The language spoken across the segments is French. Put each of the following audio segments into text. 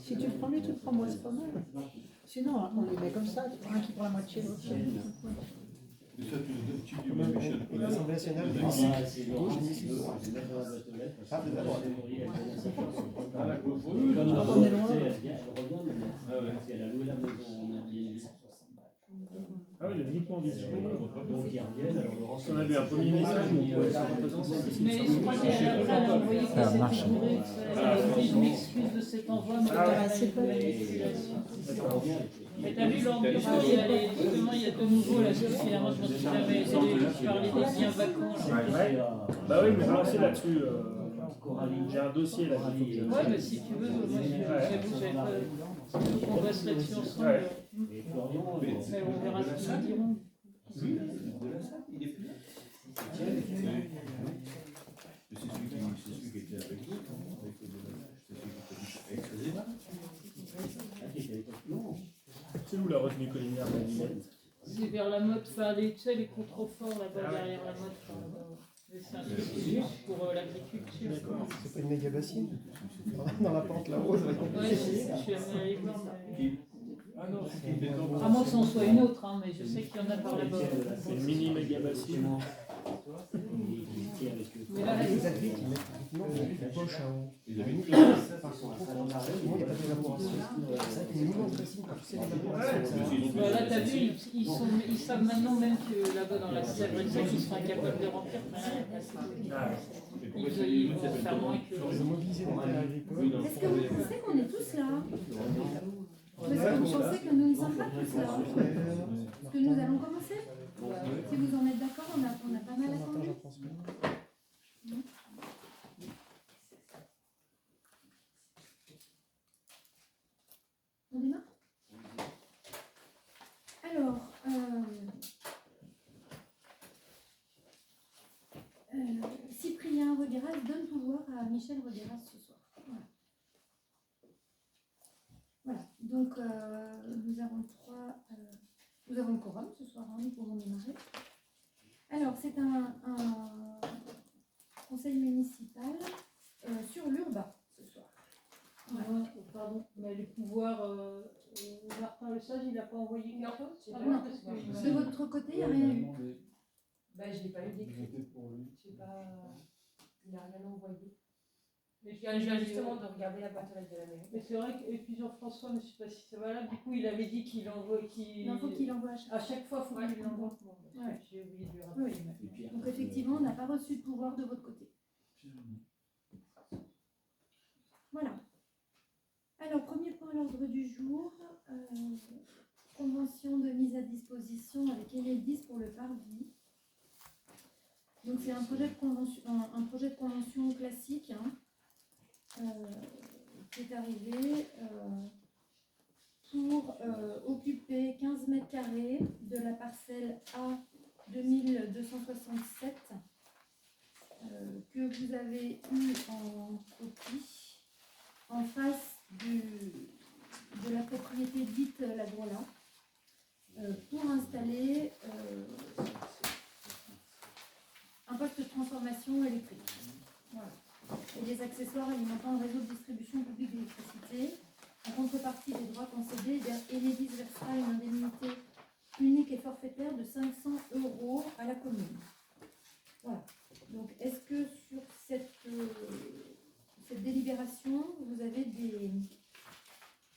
Si tu prends lui, tu le prends moi, c'est pas mal. Sinon, on les met comme ça, tu prends un qui prend la moitié, l'autre. L'Assemblée nationale, l'hémicycle gauche, l'hémicycle droit. Ah, de la droite. On est loin. Ah oui, il y a uniquement des on avait un premier message où on pouvait faire représenter. Mais je crois qu'elle a envoyé que c'était bourré, elle a fait une excuse de cet envoi, mais c'est pas manipulation. Mais t'as vu, lors du courrier, justement, il y a de nouveau là, moi je me suis jamais parlé des biens vacants. Bah oui, mais relancez là-dessus. J'ai un dossier là. Ouais, mais si tu veux, moi j'avoue, qu'on reste là-dessus ensemble. Mais on verra ce qu'ils nous diront. Il est plus là. C'est celui qui était avec nous, c'est où la retenue collinaire de la Villette? C'est vers la mode, enfin tu sais, les contreforts là-bas derrière la mode. C'est un truc pour l'agriculture. C'est pas une méga bassine dans la pente là-haut. Ouais, je suis amenée à aller voir. À moins que ce en soit une autre, hein, mais je sais qu'il y en a par là-bas. C'est une mini méga bassine. Mais là, Les agriculteurs qui mettent une poche en haut. Ils avaient une Par contre, il n'y a pas d'évaporation. C'est vrai qu'une immense bassine, quand tu sais l'évaporation. là, t'as vu, ils savent maintenant même que là-bas dans la Sèvre, ils sont incapables de remplir. Ils vont faire moins que. Ils ont mobilisé des terres agricoles. Est-ce que vous pensez qu'on est tous là? Est-ce que vous pensez que nous ne sommes pas tous là? Est-ce que nous allons commencer? Si vous en êtes d'accord, on a pas mal attendu. On démarre? Alors, Cyprien Roderas donne pouvoir à Michel Roderas ce soir. Voilà. Donc nous avons le quorum ce soir, hein, nous pouvons démarrer. Alors c'est un conseil municipal sur l'urbain ce soir. Ouais. Pardon, mais les pouvoirs, Martin Le Sage, il n'a pas envoyé quelque chose? Non, de votre côté, il n'y a rien eu. Bah, je n'ai pas eu d'écrit. Je sais pas. Il n'a rien envoyé. Mais je viens justement de regarder la boîte aux lettres de la mairie. Mais c'est vrai que Jean-François, mais je ne sais pas si c'est valable, du coup il avait dit qu'il envoie. Il faut qu'il envoie à chaque fois. Il faut qu'il l'envoie. Ouais. J'ai oublié de lui rappeler. Oui. Donc effectivement, on n'a pas reçu de pouvoir de votre côté. Voilà. Alors, premier point à l'ordre du jour, convention de mise à disposition avec Enedis pour le parvis. Donc c'est un projet de convention classique, hein, qui est arrivé pour occuper 15 mètres carrés de la parcelle A 2267 que vous avez eu en copie en face de la propriété dite La Grola pour installer un poste de transformation électrique. Voilà. Et des accessoires alimentant le réseau de distribution publique d'électricité. En contrepartie des droits concédés, Enedis versera une indemnité unique et forfaitaire de 500 € à la commune. Voilà. Donc, est-ce que sur cette délibération, vous avez des...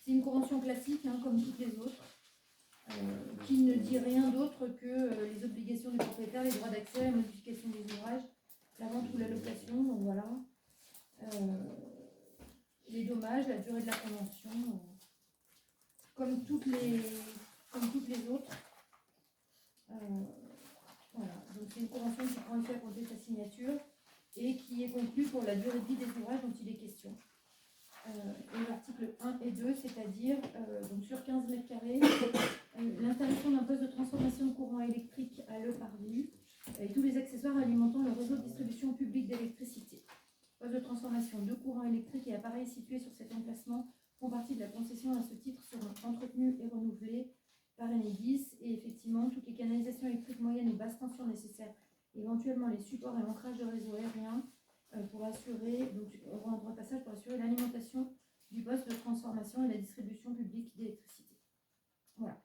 C'est une convention classique, hein, comme toutes les autres, qui ne dit rien d'autre que les obligations du propriétaire, les droits d'accès, la modification des ouvrages, la vente ou la location, donc voilà. Les dommages, la durée de la convention, comme toutes les autres. Voilà. Donc c'est une convention qui prend effet à compter de sa signature et qui est conclue pour la durée de vie des ouvrages dont il est question. Et l'article 1 et 2, c'est-à-dire donc sur 15 mètres carrés, l'installation d'un poste de transformation de courant électrique à Le Parvis et tous les accessoires alimentant le réseau de distribution publique d'électricité. Poste de transformation de courant électrique et appareils situés sur cet emplacement font partie de la concession à ce titre seront entretenus et renouvelés par Enedis et effectivement toutes les canalisations électriques moyennes ou basse tension nécessaires, éventuellement les supports et l'ancrage de réseau aérien pour assurer, donc on a un droit de passage pour assurer l'alimentation du poste de transformation et la distribution publique d'électricité. Voilà.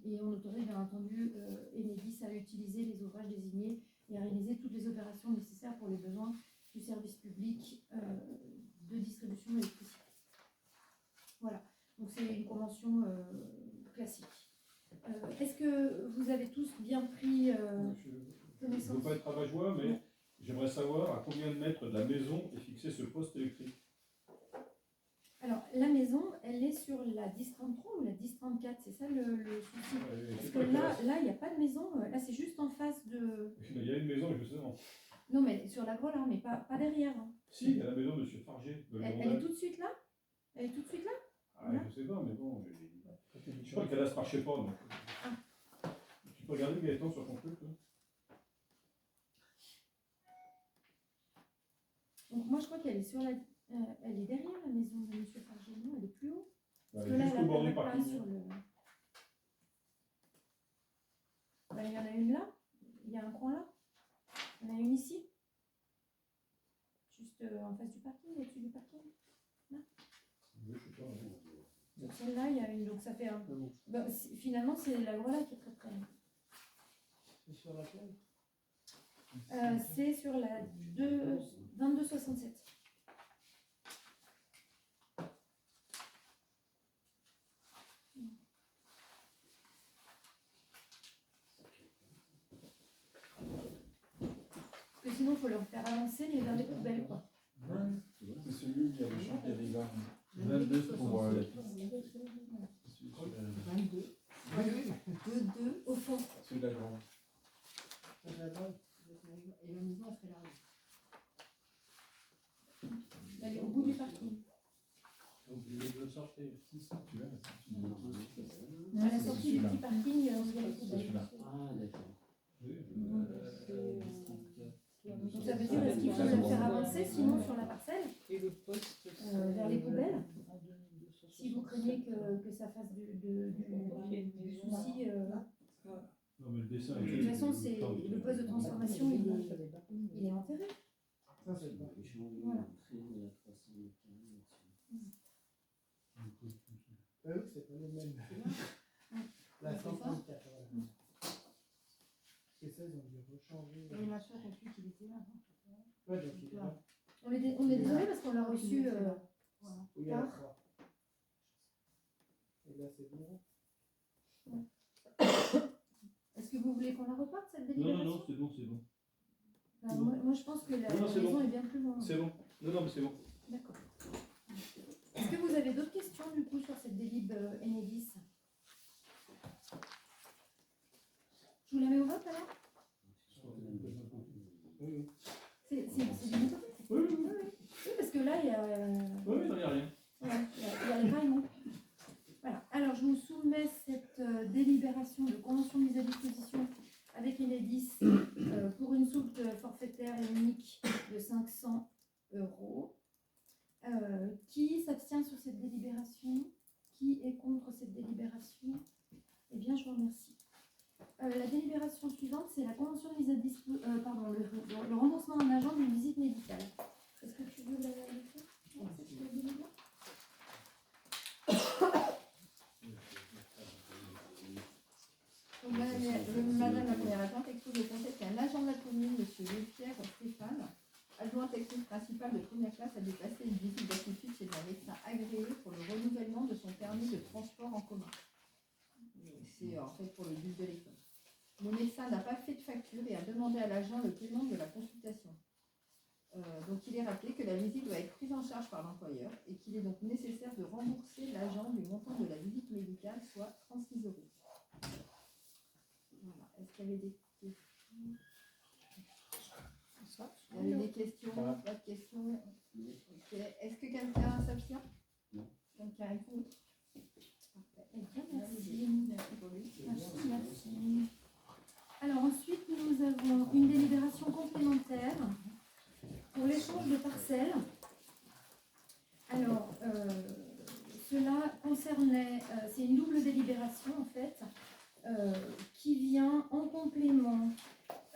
Et on autorise bien entendu Enedis à utiliser les ouvrages désignés et à réaliser toutes les opérations nécessaires pour les besoins du service public de distribution d'électricité. Voilà, donc c'est une convention classique. Est-ce que vous avez tous bien pris Je ne connaissance? veux pas être rabat-joie, mais j'aimerais savoir à combien de mètres de la maison est fixé ce poste électrique. Alors, la maison, elle est sur la 1033 ou la 1034, c'est ça le souci? Parce que là, il n'y a pas de maison, là c'est juste en face de... Il y a une maison, justement. Non, mais sur la Grolard, mais pas derrière. Hein. Si, il y a la maison de M. Fargé. Elle est tout de suite là? Elle est tout de suite là? Ah, je sais pas, mais bon, je crois que le cadastre ne marchait pas. Donc. Tu peux regarder Gaëtan sur ton truc là. Donc moi, je crois qu'elle est sur la... elle est derrière la maison de M. Fargé, non? Elle est plus haut? Parce que là, Jusqu'au bord du parking. sur le... Ben, il y en a une là, il y a un coin là, il y en a une ici, juste en face du parking, au-dessus du parking. Là. Oui, je sais pas. Sur celle-là, il y a une, donc ça fait un... Ben, finalement, c'est la Grolard qui est très près. C'est sur laquelle? C'est sur la 2267. Parce que sinon, il faut leur faire avancer, mais vers les poubelles, quoi. C'est celui où il y a le champ qui a des armes. 22 pour la 22. 2 au fond. celui de la grande. Et la maison, elle serait là. Elle est au bout du parking. De sortir. À la sortie du petit parking, il y a les poubelles. Ah, d'accord. Donc ça veut dire, est-ce qu'il faut le faire avancer, sinon sur la parcelle, Et le poste vers les poubelles, en 2260. si vous craignez que ça fasse du souci. Non, mais le dessin De toute façon, c'est le poste de transformation, il est enterré. Ça, c'est bon. Voilà. Oui, c'est pas le même. La 134, voilà. C'est ça, ils ont dû rechanger. Et ma soeur, elle qu'il était là. Ouais, donc il est là. On est désolé parce qu'on l'a reçu Oui, il y a la tard. 3. Et là, c'est bon. Est-ce que vous voulez qu'on la reparte, cette Non, délibération? non, non, c'est bon, c'est bon. Alors, moi, je pense que la Non, c'est maison bon. est bien plus loin. C'est bon. Non, non, mais c'est bon. D'accord. Est-ce que vous avez d'autres questions du coup sur cette délib Enedis? Je vous la mets au vote alors? Oui, C'est du côté? Oui, oui, oui. Oui, parce que là, il y a... Oui, non, il n'y a rien. Voilà, il y a les raillements. Voilà. Alors, je vous soumets cette délibération de convention de mise à disposition avec Enedis pour une soulte forfaitaire et unique de 500 €. Qui s'abstient sur cette délibération? Qui est contre cette délibération? Eh bien, je vous remercie. La délibération suivante, c'est la convention de mise à disposition, le remboursement d'un agent d'une visite médicale. Est-ce que tu veux la faire? Non, c'est sur la délibération. Donc, Madame la première adjointe expose au conseil qu'un agent de la commune, M. Lepierre Stéphane, adjoint technique principal de première classe, a déplacé une visite d'attitude chez un médecin agréé pour le renouvellement de son permis de transport en commun. C'est en fait pour le but de l'école. Le médecin n'a pas fait de facture et a demandé à l'agent le paiement de la consultation. Donc il est rappelé que la visite doit être prise en charge par l'employeur et qu'il est donc nécessaire de rembourser l'agent du montant de la visite médicale, soit 36 €. Voilà. Est-ce qu'il y avait des questions? Il y avait des questions? Pas de questions? Okay. Est-ce que quelqu'un s'abstient? Non. Quelqu'un est contre? Eh bien, merci. Merci. Alors ensuite, nous avons une délibération complémentaire pour l'échange de parcelles. Alors, cela concernait, c'est une double délibération en fait, qui vient en complément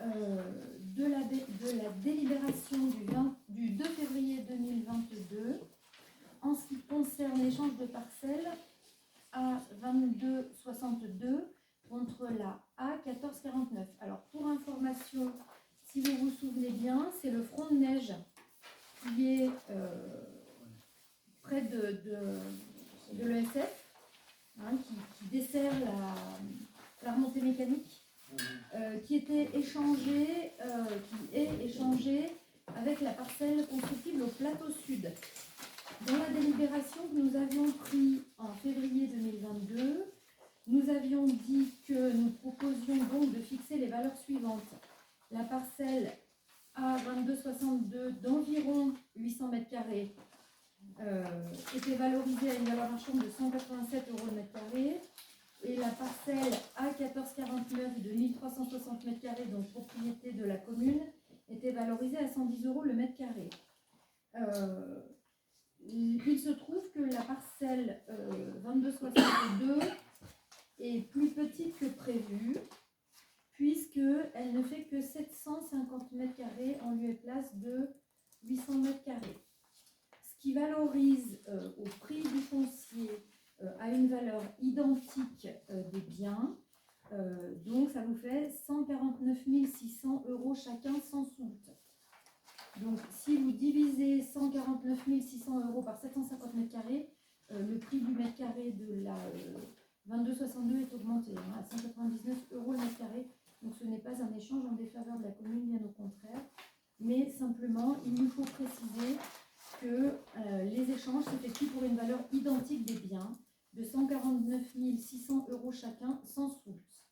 de la délibération du si vous vous souvenez bien, c'est le front de neige qui est près de l'ESF, hein, qui dessert la remontée mécanique, qui était échangé, qui est échangé avec la parcelle constructible au plateau sud. Dans la délibération que nous avions prise en février 2022, nous avions dit que nous proposions donc de fixer les valeurs suivantes. La parcelle A2262 d'environ 800 m² était valorisée à une valeur marchande de 187 € le mètre carré, et la parcelle A1449 de 1360 m², donc propriété de la commune, était valorisée à 110 € le mètre carré. Il se trouve que la parcelle 2262 est plus petite que prévu, puisqu'elle ne fait que 750 m² en lieu et place de 800 m². Ce qui valorise au prix du foncier à une valeur identique des biens. Donc ça vous fait 149 600 € chacun sans soute. Donc si vous divisez 149 600 € par 750 m², le prix du mètre carré de la 2262 est augmenté à 199 € le mètre carré. Donc ce n'est pas un échange en défaveur de la commune, bien au contraire. Mais simplement, il nous faut préciser que les échanges s'effectuent pour une valeur identique des biens de 149 600 € chacun sans soute.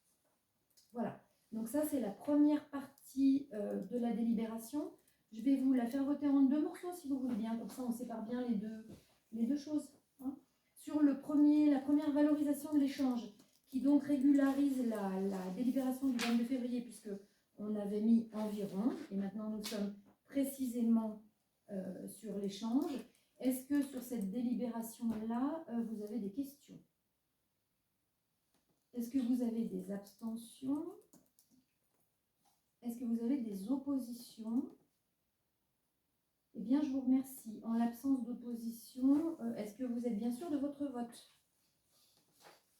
Voilà. Donc ça, c'est la première partie de la délibération. Je vais vous la faire voter en 2 morceaux si vous voulez bien, comme ça on sépare bien les deux choses. Hein. Sur la première valorisation de l'échange, qui donc régularise la délibération du 22 février, puisque on avait mis environ, et maintenant nous sommes précisément sur l'échange. Est-ce que sur cette délibération-là, vous avez des questions? Est-ce que vous avez des abstentions? Est-ce que vous avez des oppositions? Eh bien, je vous remercie. En l'absence d'opposition, est-ce que vous êtes bien sûr de votre vote?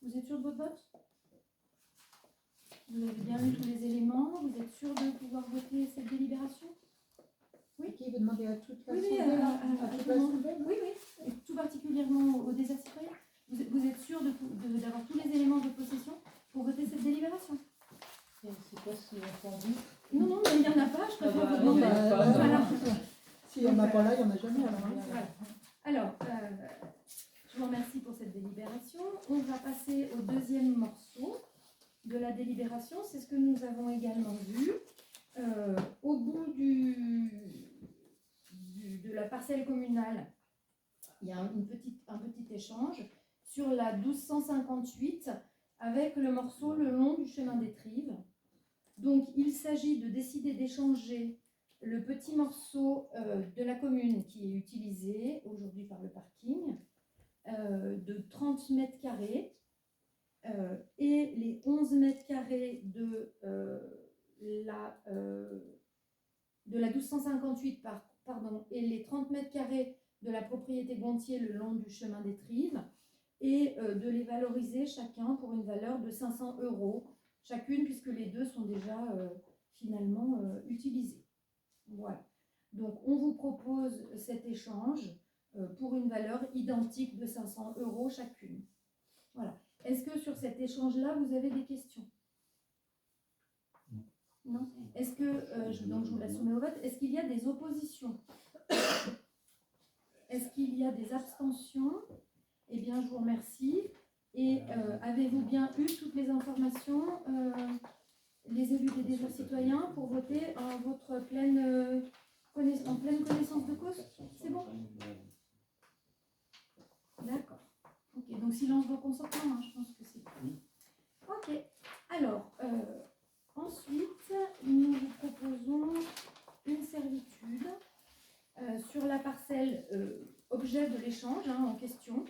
Vous êtes sûr de votre vote? Vous avez bien lu tous les éléments? Vous êtes sûr de pouvoir voter cette délibération? Oui. Qui veut demander à toute la Oui, oui, tout particulièrement au désert citoyen. Vous êtes sûr d'avoir tous les éléments de possession pour voter cette délibération? C'est pas si entendu. Non, mais il n'y en a pas, je préfère vous demander. Voilà. S'il n'y en a pas là, il n'y en a jamais. Alors, je vous remercie pour cette délibération. On va passer au deuxième morceau de la délibération. C'est ce que nous avons également vu. Au bout de la parcelle communale, il y a un petit échange sur la 1258 avec le morceau le long du chemin des Trives. Donc, il s'agit de décider d'échanger le petit morceau de la commune qui est utilisé aujourd'hui par le parking de 30 m² et les 11 m² de la 1258 et les 30 m² de la propriété Gontier le long du chemin des Trives, et de les valoriser chacun pour une valeur de 500 € chacune, puisque les deux sont déjà finalement utilisés. Voilà. Donc on vous propose cet échange pour une valeur identique de 500 € chacune. Voilà. Est-ce que sur cet échange-là, vous avez des questions? Non. Est-ce que, donc je vous la soumets au vote, est-ce qu'il y a des oppositions? Est-ce qu'il y a des abstentions? Eh bien, je vous remercie. Et avez-vous bien eu toutes les informations, les élus des déserts citoyens, pour voter en pleine connaissance de cause? C'est bon? D'accord. Ok, donc silence vos consentants, hein, je pense que c'est bon. Ok. Alors, ensuite, nous vous proposons une servitude sur la parcelle objet de l'échange en question,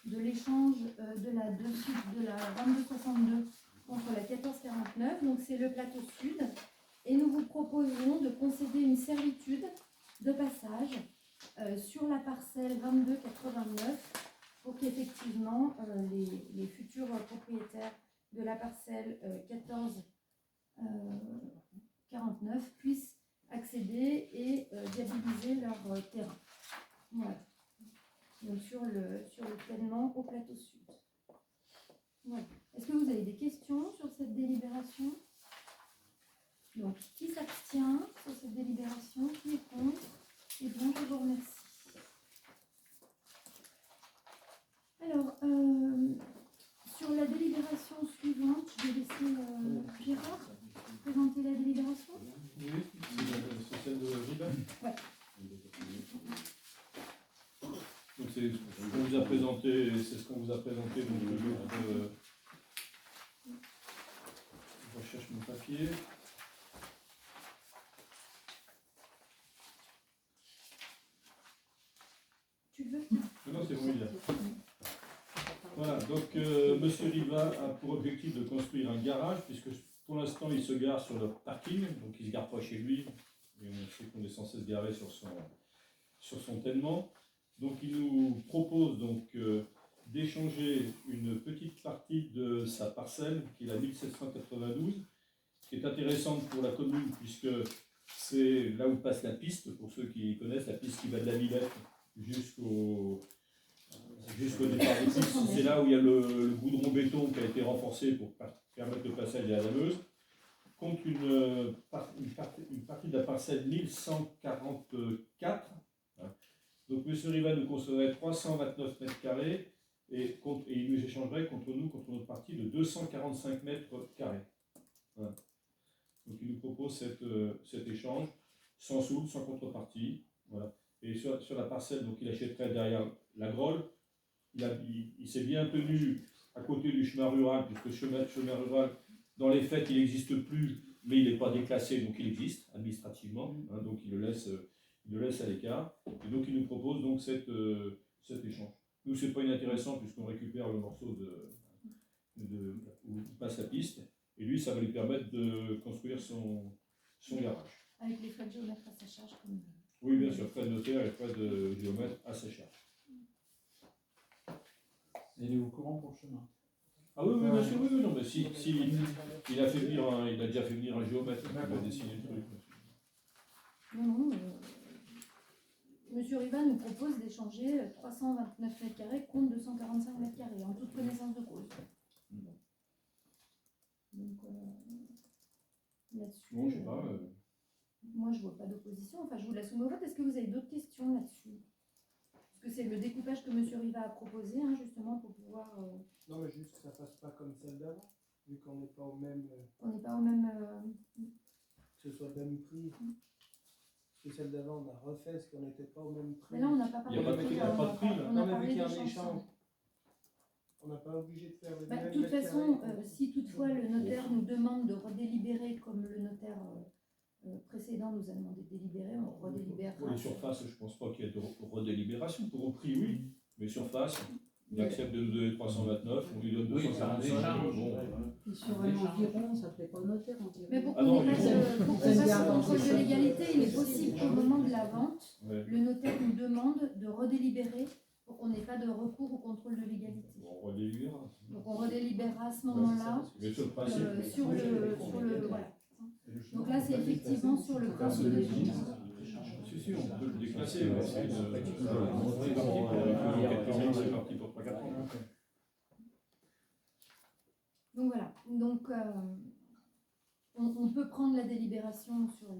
de l'échange de la 2262 contre la 1449. Donc c'est le plateau sud, et nous vous proposons de concéder une servitude de passage sur la parcelle 2289 pour qu'effectivement les futurs propriétaires de la parcelle 1449 1949 puissent accéder et viabiliser leur terrain. Voilà. Donc sur le tènement au plateau sud. Voilà. Est-ce que vous avez des questions sur cette délibération? Donc, qui s'abstient sur cette délibération? Qui est contre? Et bien, je vous remercie. Alors, sur la délibération suivante, je vais laisser Gérard présenter la délibération. Oui, c'est celle de Riba. Ouais. Donc c'est ce qu'on vous a présenté, donc le livre de... Je recherche mon papier. Tu veux? Non, c'est bon, il y a. Voilà, donc Monsieur Riva a pour objectif de construire un garage, puisque pour l'instant il se gare sur le parking, donc il ne se gare pas chez lui, et on sait qu'on est censé se garer sur son tènement. Donc il nous propose donc d'échanger une petite partie de sa parcelle, qui est la 1792, qui est intéressante pour la commune, puisque c'est là où passe la piste, pour ceux qui connaissent, la piste qui va de la Villette jusqu'au départ des pistes. C'est là où il y a le goudron béton qui a été renforcé pour permettre le passage à la Dameuse, contre une partie de la parcelle 1144. Donc M. Riva nous concevrait 329 mètres carrés et il nous échangerait contre notre partie de 245 mètres carrés. Voilà. Donc il nous propose cet échange sans soude, sans contrepartie. Voilà. Et sur la parcelle, donc il achèterait derrière la Grolle. Il s'est bien tenu à côté du chemin rural, puisque le chemin rural, dans les faits, il n'existe plus, mais il n'est pas déclassé, donc il existe administrativement. Hein, donc il le laisse à l'écart. Et donc il nous propose donc cet échange. Nous, c'est pas inintéressant, puisqu'on récupère le morceau où passe la piste. Et lui, ça va lui permettre de construire son garage. Avec les frais de géomètre à sa charge. Comme... Oui, bien sûr, frais de notaire et frais de géomètre à sa charge. Il est au courant pour le chemin. Ah oui, bien sûr, oui, non, mais si il a déjà fait venir un géomètre qui va dessiner le truc. Non, Monsieur Riva nous propose d'échanger 329 mètres carrés contre 245 mètres carrés, en toute connaissance de cause. Donc, là-dessus... Bon, je sais pas. Moi, je vois pas d'opposition. Enfin, je vous laisse soumettre au vote. Est-ce que vous avez d'autres questions là-dessus? Parce que c'est le découpage que Monsieur Riva a proposé, hein, justement, pour pouvoir... Non, mais juste que ça passe pas comme celle d'avant, vu qu'on n'est pas au même... On n'est pas au même... que ce soit le même prix. Parce que celle d'avant, on a refait ce qu'on n'était pas au même prix. Mais là, on n'a pas parlé Il n'y a pas de prix, là. On Non, a mais parlé vu qu'il y a un d'échange. échange, on n'a pas obligé de faire le Bah, même de toute mètre façon, carré. si toutefois le notaire nous demande de redélibérer, comme le notaire précédent nous a demandé de délibérer, on redélibère. Pour les surfaces, je ne pense pas qu'il y ait de redélibération. Pour le prix, oui. Mais surface, il accepte de nous donner 329, on lui donne 245. Bon, Et sur un environ, ça ne fait pas notaire environ. Mais pour Ah qu'on non, fasse mais pour qu'on fasse le contrôle de légalité, il est possible qu'au moment de la vente, ouais. le notaire nous demande de redélibérer pour qu'on n'ait pas de recours au contrôle de légalité. On redélibérera. Donc on redélibérera à ce moment-là Mais sur le principe. sur le voilà. Donc là, c'est effectivement sur le principe de Si, on peut le déclasser. C'est parti pour 3-4 ans. Donc voilà. Donc on peut prendre la délibération sur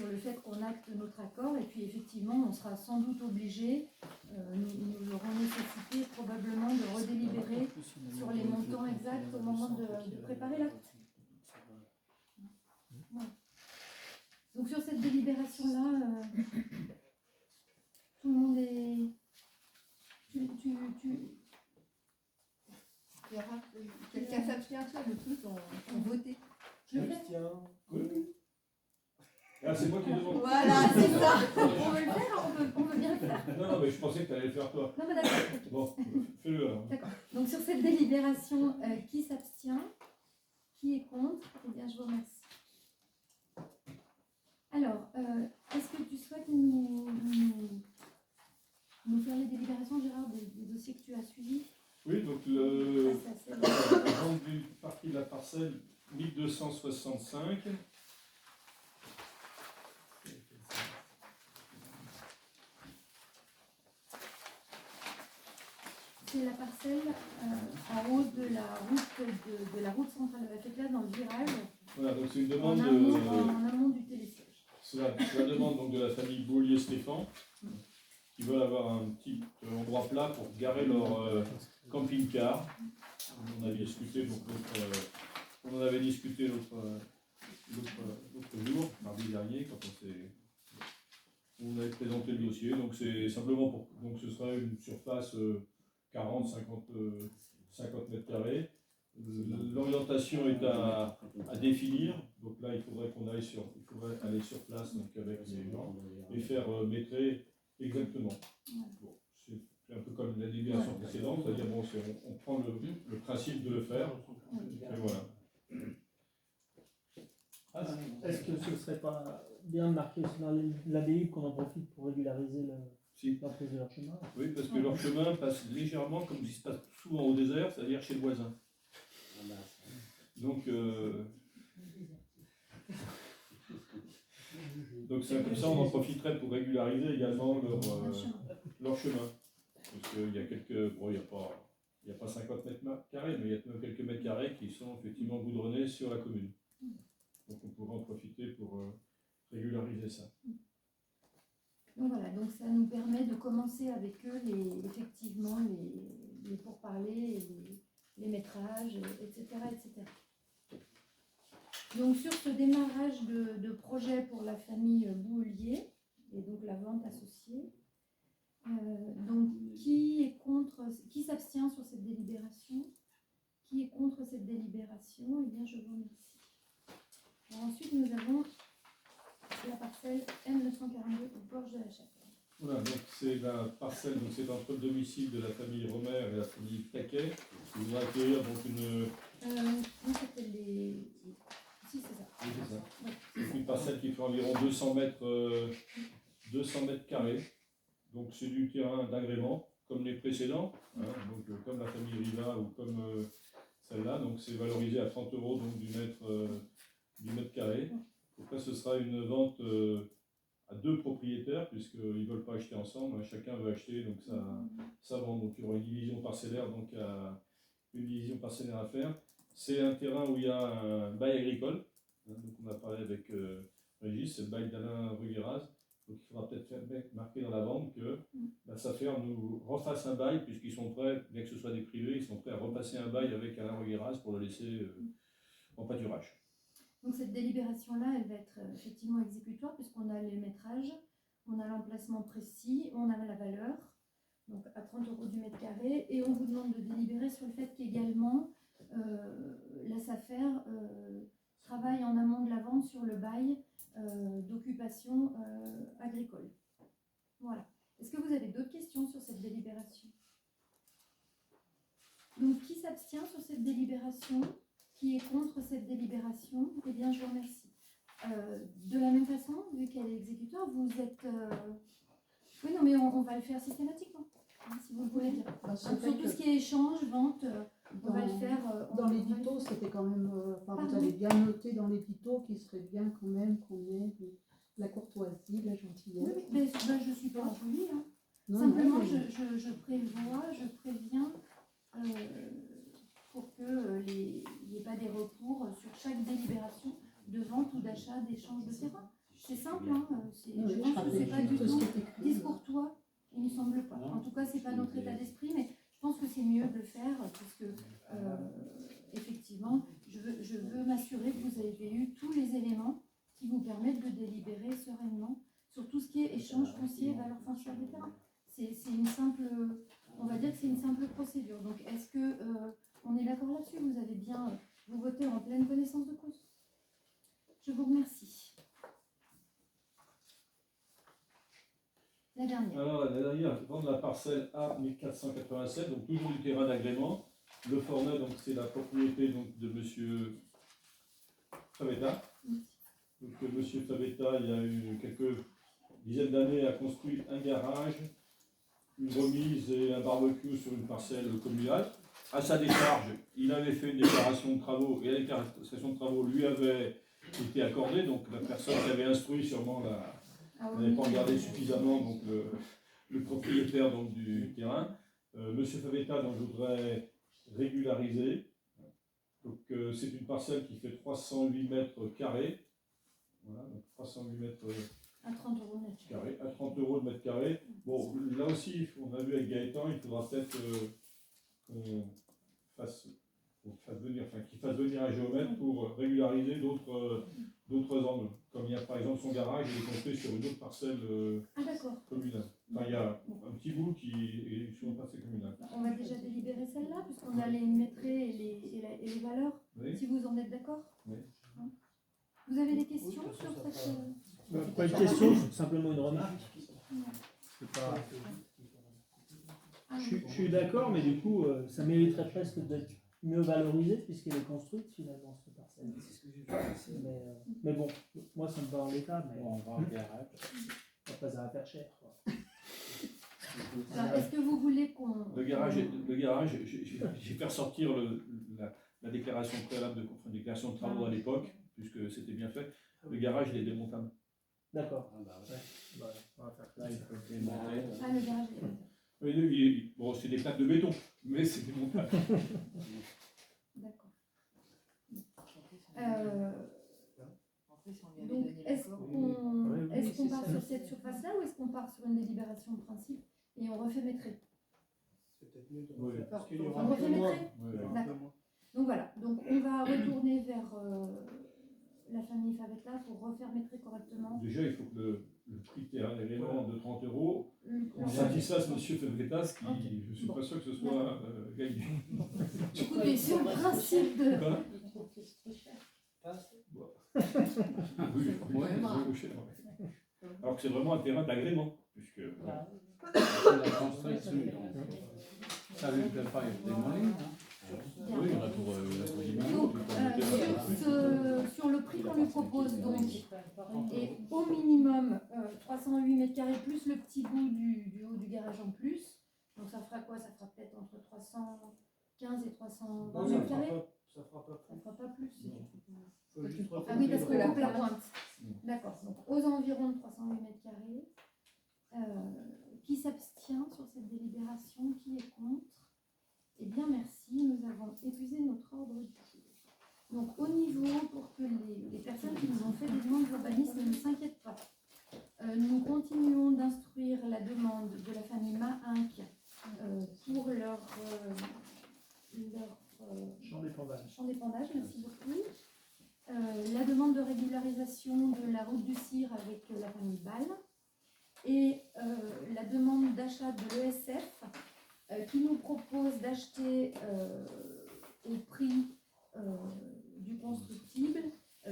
le fait qu'on acte notre accord, et puis effectivement, on sera sans doute obligé, nous aurons nécessité probablement de redélibérer sur les montants exacts au moment de préparer l'acte. Voilà. Donc sur cette délibération-là, tout le monde est... Quelqu'un s'abstient, toi, le truc, on votait. Je le fais. Tiens. Oui. Ah, c'est moi qui demande. Voilà, c'est ça. On veut le faire, on veut bien le faire. Non, mais je pensais que tu allais le faire toi. Non, mais d'accord. Bon, fais-le alors. D'accord. Donc sur cette délibération, qui s'abstient? Qui est contre? Eh bien, je vous remercie. Alors, est-ce que tu souhaites nous faire les délibérations, Gérard, des dossiers que tu as suivis? Oui, donc la vente d'une partie de la parcelle 1265 c'est la parcelle en haut de la route centrale de la Fécla, dans le virage, Voilà, donc c'est une en demande amont du télésiège. c'est la demande donc, de la famille Beaulieu-Stéphane qui veulent avoir un petit endroit plat pour garer leur camping-car. On avait discuté donc on en avait discuté l'autre jour, mardi dernier, quand on avait présenté le dossier. Donc c'est simplement pour donc ce sera une surface 40-50 mètres carrés. L'orientation est à définir. Donc là, il faudrait aller sur place donc avec les gens et faire métrer exactement. Bon, c'est un peu comme la délibération précédente, c'est-à-dire bon, on prend le principe de le faire. Et voilà. Est-ce que ce ne serait pas bien de marquer aussi dans l'ABI qu'on en profite pour régulariser l'emprise de leur chemin? Oui, parce que leur chemin passe légèrement comme il se passe souvent au désert, c'est-à-dire chez le voisin. Donc c'est comme ça, on en profiterait pour régulariser également leur chemin. Parce qu'il y a quelques, bon, il n'y a pas 50 mètres carrés, mais il y a même quelques mètres carrés qui sont effectivement goudronnés sur la commune. Donc on pourrait en profiter pour régulariser ça. Donc voilà, donc ça nous permet de commencer avec eux effectivement les pourparlers, les métrages, etc., etc. Donc sur ce démarrage de projet pour la famille Boulier, et donc la vente associée, donc qui s'abstient sur cette délibération? Qui est contre cette délibération? Eh bien je vous remercie. Alors ensuite nous avons la parcelle M942 au Gorge de la Chapelle. Voilà, donc c'est la parcelle, donc c'est entre le domicile de la famille Romer et la famille Taquet. Ils vont accueillir donc une. Non, c'était les. Si, c'est ça. Oui, c'est ça. Oui, C'est une parcelle qui fait environ 200 mètres carrés. Donc c'est du terrain d'agrément, comme les précédents, hein, donc comme la famille Riva ou comme celle-là. Donc c'est valorisé à 30 € donc, du mètre carré. Donc là, ce sera une vente à 2 propriétaires, puisqu'ils ne veulent pas acheter ensemble, hein, chacun veut acheter, donc ça vend. Donc il y aura une division parcellaire, à faire. C'est un terrain où il y a un bail agricole, hein, donc on a parlé avec Régis, c'est le bail d'Alain Rugueras. Donc il faudra peut-être marquer dans la vente que la SAFER nous refasse un bail, puisqu'ils sont prêts, bien que ce soit des privés, ils sont prêts à repasser un bail avec Alain Rugueras pour le laisser en pâturage. Donc cette délibération-là, elle va être effectivement exécutoire puisqu'on a les métrages, on a l'emplacement précis, on a la valeur, donc à 30 € du mètre carré, et on vous demande de délibérer sur le fait qu'également la SAFER travaille en amont de la vente sur le bail d'occupation agricole. Voilà. Est-ce que vous avez d'autres questions sur cette délibération? Donc qui s'abstient sur cette délibération? Qui est contre cette délibération? Eh bien, je vous remercie. De la même façon, vu qu'elle est exécutoire, vous êtes... Oui, non, mais on va le faire systématiquement, hein, si vous le voulez bien. Sur tout ce qui est échange, vente, on va le faire... Dans l'édito, c'était quand même... vous avez bien noté dans l'édito qu'il serait bien quand même qu'on ait de la courtoisie, de la gentillesse. Oui, mais je ne suis pas impolie. Hein. Non, simplement, non, je préviens... pour qu'il n'y ait pas des recours sur chaque délibération de vente ou d'achat, d'échange de terrain. C'est simple, hein, je pense que ce n'est pas du tout discourtois, il ne me semble pas. En tout cas, ce n'est pas notre état d'esprit, mais je pense que c'est mieux de le faire, puisque effectivement, je veux m'assurer que vous avez eu tous les éléments qui vous permettent de délibérer sereinement sur tout ce qui est échange foncier, valeur foncière des terrains. C'est une simple, on va dire que c'est une simple procédure. Donc, est-ce que on est d'accord là-dessus? Vous avez bien, vous votez en pleine connaissance de cause. Je vous remercie. La dernière. Alors, la dernière, vendre la parcelle A 1487, donc toujours du terrain d'agrément. Le Fornet, donc c'est la propriété donc, de monsieur Favetta. Donc, monsieur Favetta, il y a eu quelques dizaines d'années, a construit un garage, une remise et un barbecue sur une parcelle communale. À sa décharge, il avait fait une déclaration de travaux et la déclaration de travaux lui avait été accordée, donc la personne qui avait instruit sûrement n'avait pas regardé suffisamment donc, le propriétaire donc, du terrain. Monsieur Favetta, donc je voudrais régulariser. Donc c'est une parcelle qui fait 308 mètres carrés. Voilà, donc 308 mètres À 30 € le mètre carré, à 30 € le mètre carré. Bon, là aussi, on a vu avec Gaëtan, il faudra peut-être qu'on fasse venir, enfin, qu'il fasse venir un géomètre pour régulariser d'autres angles. Comme il y a par exemple son garage, il est construit sur une autre parcelle Ah d'accord. communale. Enfin, il y a un petit bout qui est sur une parcelle communale. On va déjà délibérer celle-là, puisqu'on a les métrés et les valeurs, Oui. si vous en êtes d'accord. Oui. Hein. Vous avez des questions sur cette... Pas une question, simplement une remarque. C'est pas... Ah, Je suis d'accord, mais du coup, ça mériterait presque d'être mieux valorisé puisqu'elle est construite finalement cette parcelle. Mais bon, moi ça me va en l'état, mais on va en garage. Après ça va faire cher. Quoi. Alors, est-ce que vous voulez qu'on... Le garage, j'ai fait ressortir la déclaration préalable de déclaration de travaux à l'époque, puisque c'était bien fait. Le garage, il est démontable. D'accord. On va faire ça, il faut le démonter. Ah, le garage est... Oui, bon, c'est des plaques de béton, mais c'est démontable. D'accord. Donc, est-ce qu'on part sur cette surface-là ou est-ce qu'on part sur une délibération de principe et on refait métrer? C'est peut-être mieux de Oui. parce qu'il y aura On refait métrer? Oui. D'accord. Donc voilà, donc on va retourner vers la famille Favetta pour refaire métrer correctement. Déjà, il faut que le prix terrain de 30 €, on Ouais. satisfasse monsieur Favetta, ce qui, je ne suis pas sûr que ce soit gagné. Écoutez, sur le principe de... Quoi? Oui, oui, cher, ouais. Alors que c'est vraiment un terrain d'agrément, puisque... La construction, ça ne lui plaît pas, il faut démolir. Oui, on a pour Donc, sur le prix qu'on lui propose, donc, et au minimum 308 mètres carrés plus le petit bout du haut du garage en plus. Donc ça fera quoi? Ça fera peut-être entre 315 et 320 mètres carrés. Ça fera pas Ça fera pas plus. Faut juste Ah oui, parce que refaire coupe la pointe. D'accord. Donc aux environs de 308 mètres carrés. Qui s'abstient sur cette délibération? Qui est contre? Eh bien, merci. Nous avons épuisé notre ordre du jour. Donc, au niveau, pour que les personnes qui nous ont fait des demandes d'urbanisme ne s'inquiètent pas, nous continuons d'instruire la demande de la famille Mahinck pour leur champ d'épandage. Merci beaucoup. La demande de régularisation de la route du Cire avec la famille Ball et la demande d'achat de l'ESF qui nous propose d'acheter au prix du constructible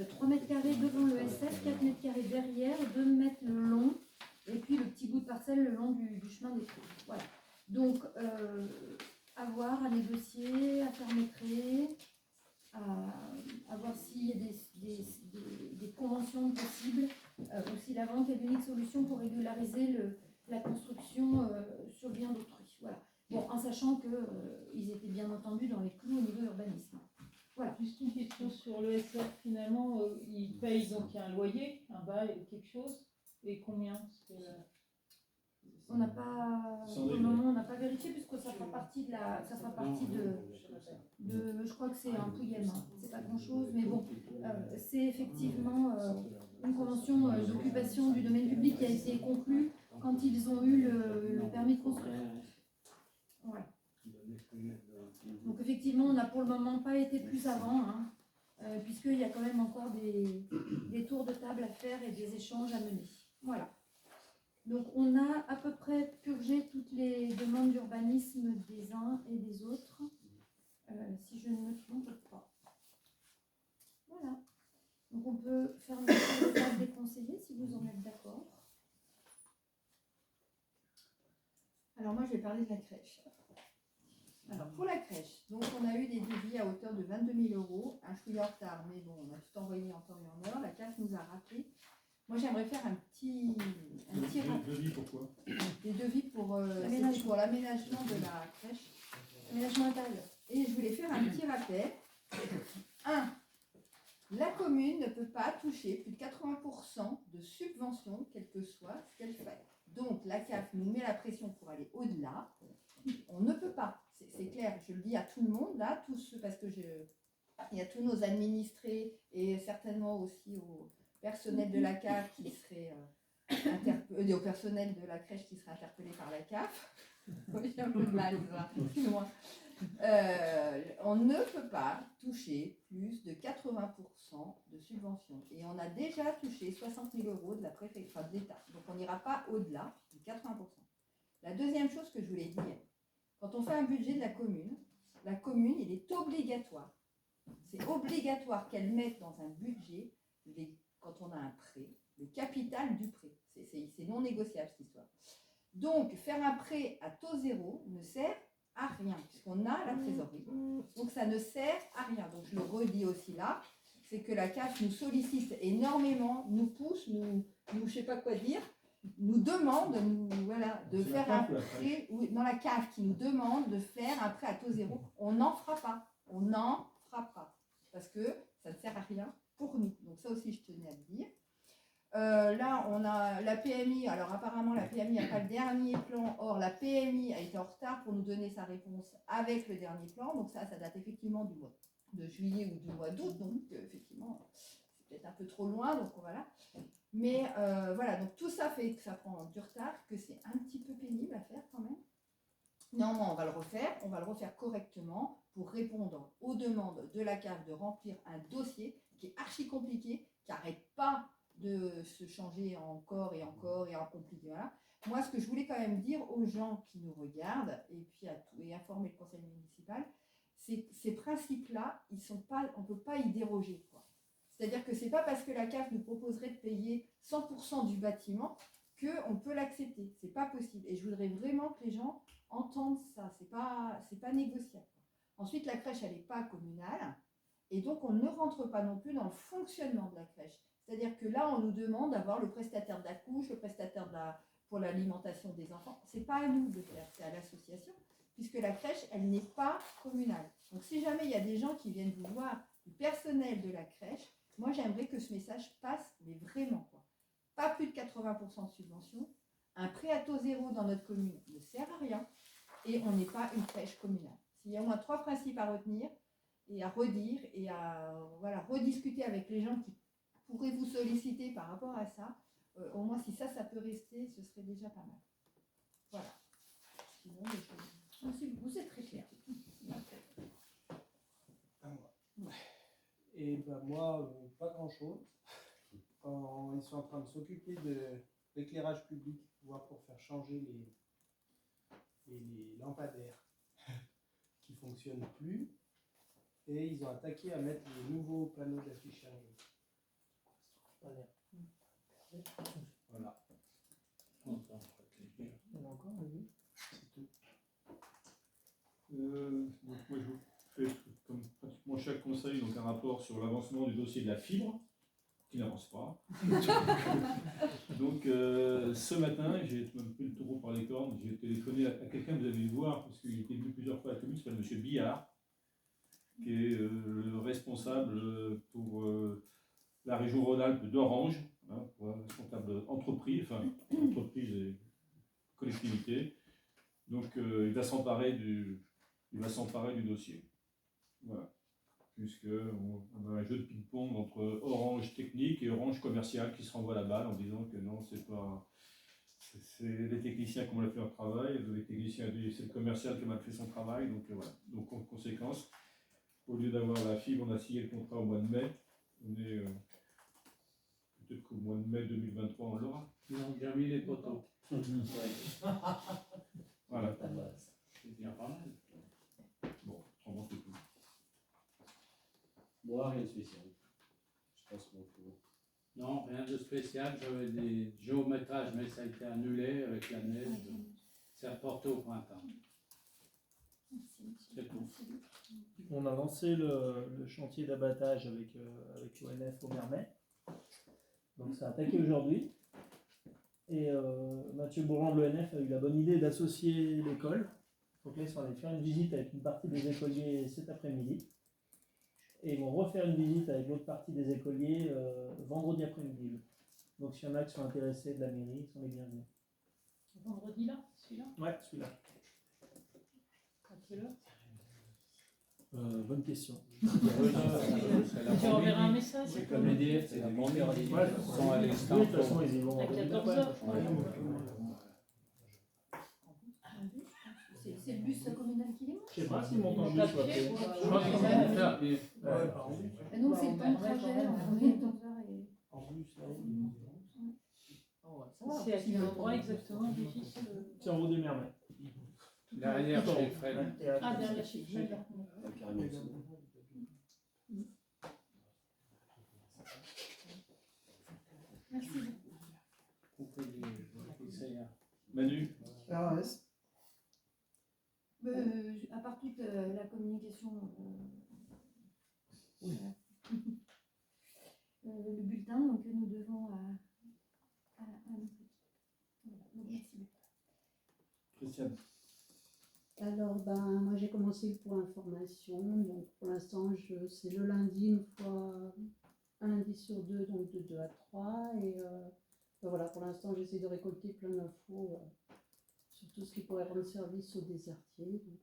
3 mètres carrés devant l'ESF, 4 mètres carrés derrière, 2 mètres le long et puis le petit bout de parcelle le long du chemin des trous. Voilà. Donc à voir, à négocier, à faire métrer, à voir s'il y a des conventions possibles, ou si la vente est l'unique solution pour régulariser la construction sur le bien d'autrui. Voilà. Bon, en sachant qu'ils étaient bien entendu dans les clous au niveau urbanisme. Voilà. Juste une question sur le SF, finalement, ils payent donc il y a un loyer, un bail ou quelque chose, et combien? On n'a pas, pour le moment, on n'a pas vérifié puisque ça fera partie de je crois que c'est un pouillem, hein. C'est pas grand chose, mais bon, c'est effectivement une convention d'occupation du domaine public qui a été conclue quand ils ont eu le permis de construire. Voilà. Donc effectivement, on n'a pour le moment pas été plus avant, hein, puisqu'il y a quand même encore des tours de table à faire et des échanges à mener. Voilà. Donc on a à peu près purgé toutes les demandes d'urbanisme des uns et des autres, si je ne me trompe pas. Voilà. Donc on peut faire le tour de table des conseillers si vous en êtes d'accord. Alors moi je vais parler de la crèche. Alors pour la crèche, donc on a eu des devis à hauteur de 22 000 €, un chouïa en retard, mais bon, on a tout envoyé en temps et en heure, la CAF nous a rappelé. Moi j'aimerais faire un petit rappel. Devis pourquoi? Des devis pour l'aménagement de la crèche, aménagement intérieur. Et je voulais faire un petit rappel. 1. La commune ne peut pas toucher plus de 80% de subventions, quel que soit ce qu'elle fait. Donc la CAF nous met la pression pour aller au-delà. On ne dis à tout le monde, là, parce que il y a tous nos administrés et certainement aussi au personnel de la CAF qui serait au personnel de la crèche qui serait interpellé par la CAF. J'ai un peu de mal, excuse-moi. On ne peut pas toucher plus de 80% de subvention. Et on a déjà touché 60 000 € de la préfecture, de l'État. Donc on n'ira pas au-delà de 80%. La deuxième chose que je voulais dire, quand on fait un budget de la commune, il est obligatoire. C'est obligatoire qu'elle mette dans un budget, quand on a un prêt, le capital du prêt. C'est non négociable cette histoire. Donc, faire un prêt à taux zéro ne sert à rien, puisqu'on a la trésorerie. Donc, ça ne sert à rien. Donc, je le redis aussi là, c'est que la CAF nous sollicite énormément, nous pousse, je sais pas quoi dire, nous demande de faire un prêt, dans la CAF qui nous demande de faire un prêt à taux zéro. On n'en fera pas. On n'en fera pas. Parce que ça ne sert à rien pour nous. Donc, ça aussi, je tenais à le dire. Là, on a la PMI. Alors, apparemment, la PMI n'a pas le dernier plan. Or, la PMI a été en retard pour nous donner sa réponse avec le dernier plan. Donc, ça date effectivement du mois de juillet ou du mois d'août. Donc, effectivement, c'est peut-être un peu trop loin. Donc, voilà. Mais voilà, donc tout ça fait que ça prend du retard, que c'est un petit peu pénible à faire quand même. Néanmoins, on va le refaire correctement pour répondre aux demandes de la CAF de remplir un dossier qui est archi compliqué, qui n'arrête pas de se changer encore et encore et en compliqué. Voilà. Moi, ce que je voulais quand même dire aux gens qui nous regardent et puis et informer le conseil municipal, c'est que ces principes-là, on ne peut pas y déroger, quoi. C'est-à-dire que ce n'est pas parce que la CAF nous proposerait de payer 100% du bâtiment qu'on peut l'accepter. Ce n'est pas possible. Et je voudrais vraiment que les gens entendent ça. Ce n'est pas négociable. Ensuite, la crèche, elle n'est pas communale. Et donc, on ne rentre pas non plus dans le fonctionnement de la crèche. C'est-à-dire que là, on nous demande d'avoir le prestataire de la couche, le prestataire pour l'alimentation des enfants. Ce n'est pas à nous de faire, c'est à l'association, puisque la crèche, elle n'est pas communale. Donc, si jamais il y a des gens qui viennent vous voir, du personnel de la crèche, moi, j'aimerais que ce message passe, mais vraiment, quoi. Pas plus de 80% de subvention. Un prêt à taux zéro dans notre commune ne sert à rien. Et on n'est pas une crèche communale. S'il y a au moins 3 principes à retenir et à redire et à rediscuter avec les gens qui pourraient vous solliciter par rapport à ça, au moins si ça peut rester, ce serait déjà pas mal. Voilà. Sinon, merci beaucoup, c'est très clair. Et ben moi, pas grand-chose. Ils sont en train de s'occuper de l'éclairage public, voire pour faire changer les lampadaires qui ne fonctionnent plus. Et ils ont attaqué à mettre les nouveaux panneaux d'affichage. Voilà. Encore, oui. C'est tout. Donc moi je fais comme pratiquement chaque conseil donc un rapport sur l'avancement du dossier de la fibre qui n'avance pas. Donc ce matin j'ai même pris le taureau par les cornes, j'ai téléphoné à quelqu'un que vous avez dû voir parce qu'il était venu plusieurs fois à la commune, qui s'appelle M. Billard, qui est le responsable pour la région Rhône-Alpes d'Orange, hein, pour la responsable entreprise et collectivité. Donc il va s'emparer du dossier. Voilà. Puisqu'on a un jeu de ping-pong entre Orange technique et Orange commercial qui se renvoie la balle en disant que non, c'est les techniciens qui ont mal fait leur travail, c'est le commercial qui a mal fait son travail. Donc voilà. Donc en conséquence, au lieu d'avoir la fibre, on a signé le contrat au mois de mai. On est peut-être qu'au mois de mai 2023 on l'aura. Ils ont bien mis les poteaux. Voilà. C'est bien pas mal. Bon, autrement c'est tout. Moi, rien de spécial. Je passe mon tour. Non, rien de spécial. J'avais des géométrages, mais ça a été annulé avec la neige. C'est reporté au printemps. C'est tout. On a lancé le chantier d'abattage avec l'ONF au Mermet. Donc ça a attaqué aujourd'hui. Et Mathieu Bourland de l'ONF a eu la bonne idée d'associer l'école. Donc là, ils sont allés faire une visite avec une partie des écoliers cet après-midi. Et ils vont refaire une visite avec l'autre partie des écoliers vendredi après-midi. Donc s'il y en a qui sont intéressés de la mairie, ils sont les bienvenus. Vendredi là, celui-là? Ouais, celui-là. À quelle heure? Bonne question. Tu enverras un message. C'est comme les DF, c'est la bannière. Ils sont à Oui, de l'extérieur. toute façon, ils y vont. À 14h. C'est le bus communal qui les monte. Je sais pas s'ils montent en bus ou à pied. Je Je pense qu'on va faire à pied. Et donc c'est le temps de trajet entre 14h et... En bus, là, C'est à quel endroit exactement difficile? C'est en haut des mers, mais. Derrière, chez Fred. Ah, derrière chez Fred. Merci. Manu? RAS. À part toute la communication, voilà. Le bulletin, donc nous devons à notre équipe. Voilà, donc merci beaucoup. Christiane? Alors, moi j'ai commencé le point information, donc pour l'instant c'est le lundi, un lundi sur deux, donc de 2 à 3, et voilà, pour l'instant j'essaie de récolter plein d'infos sur tout ce qui pourrait rendre service aux désertiers, donc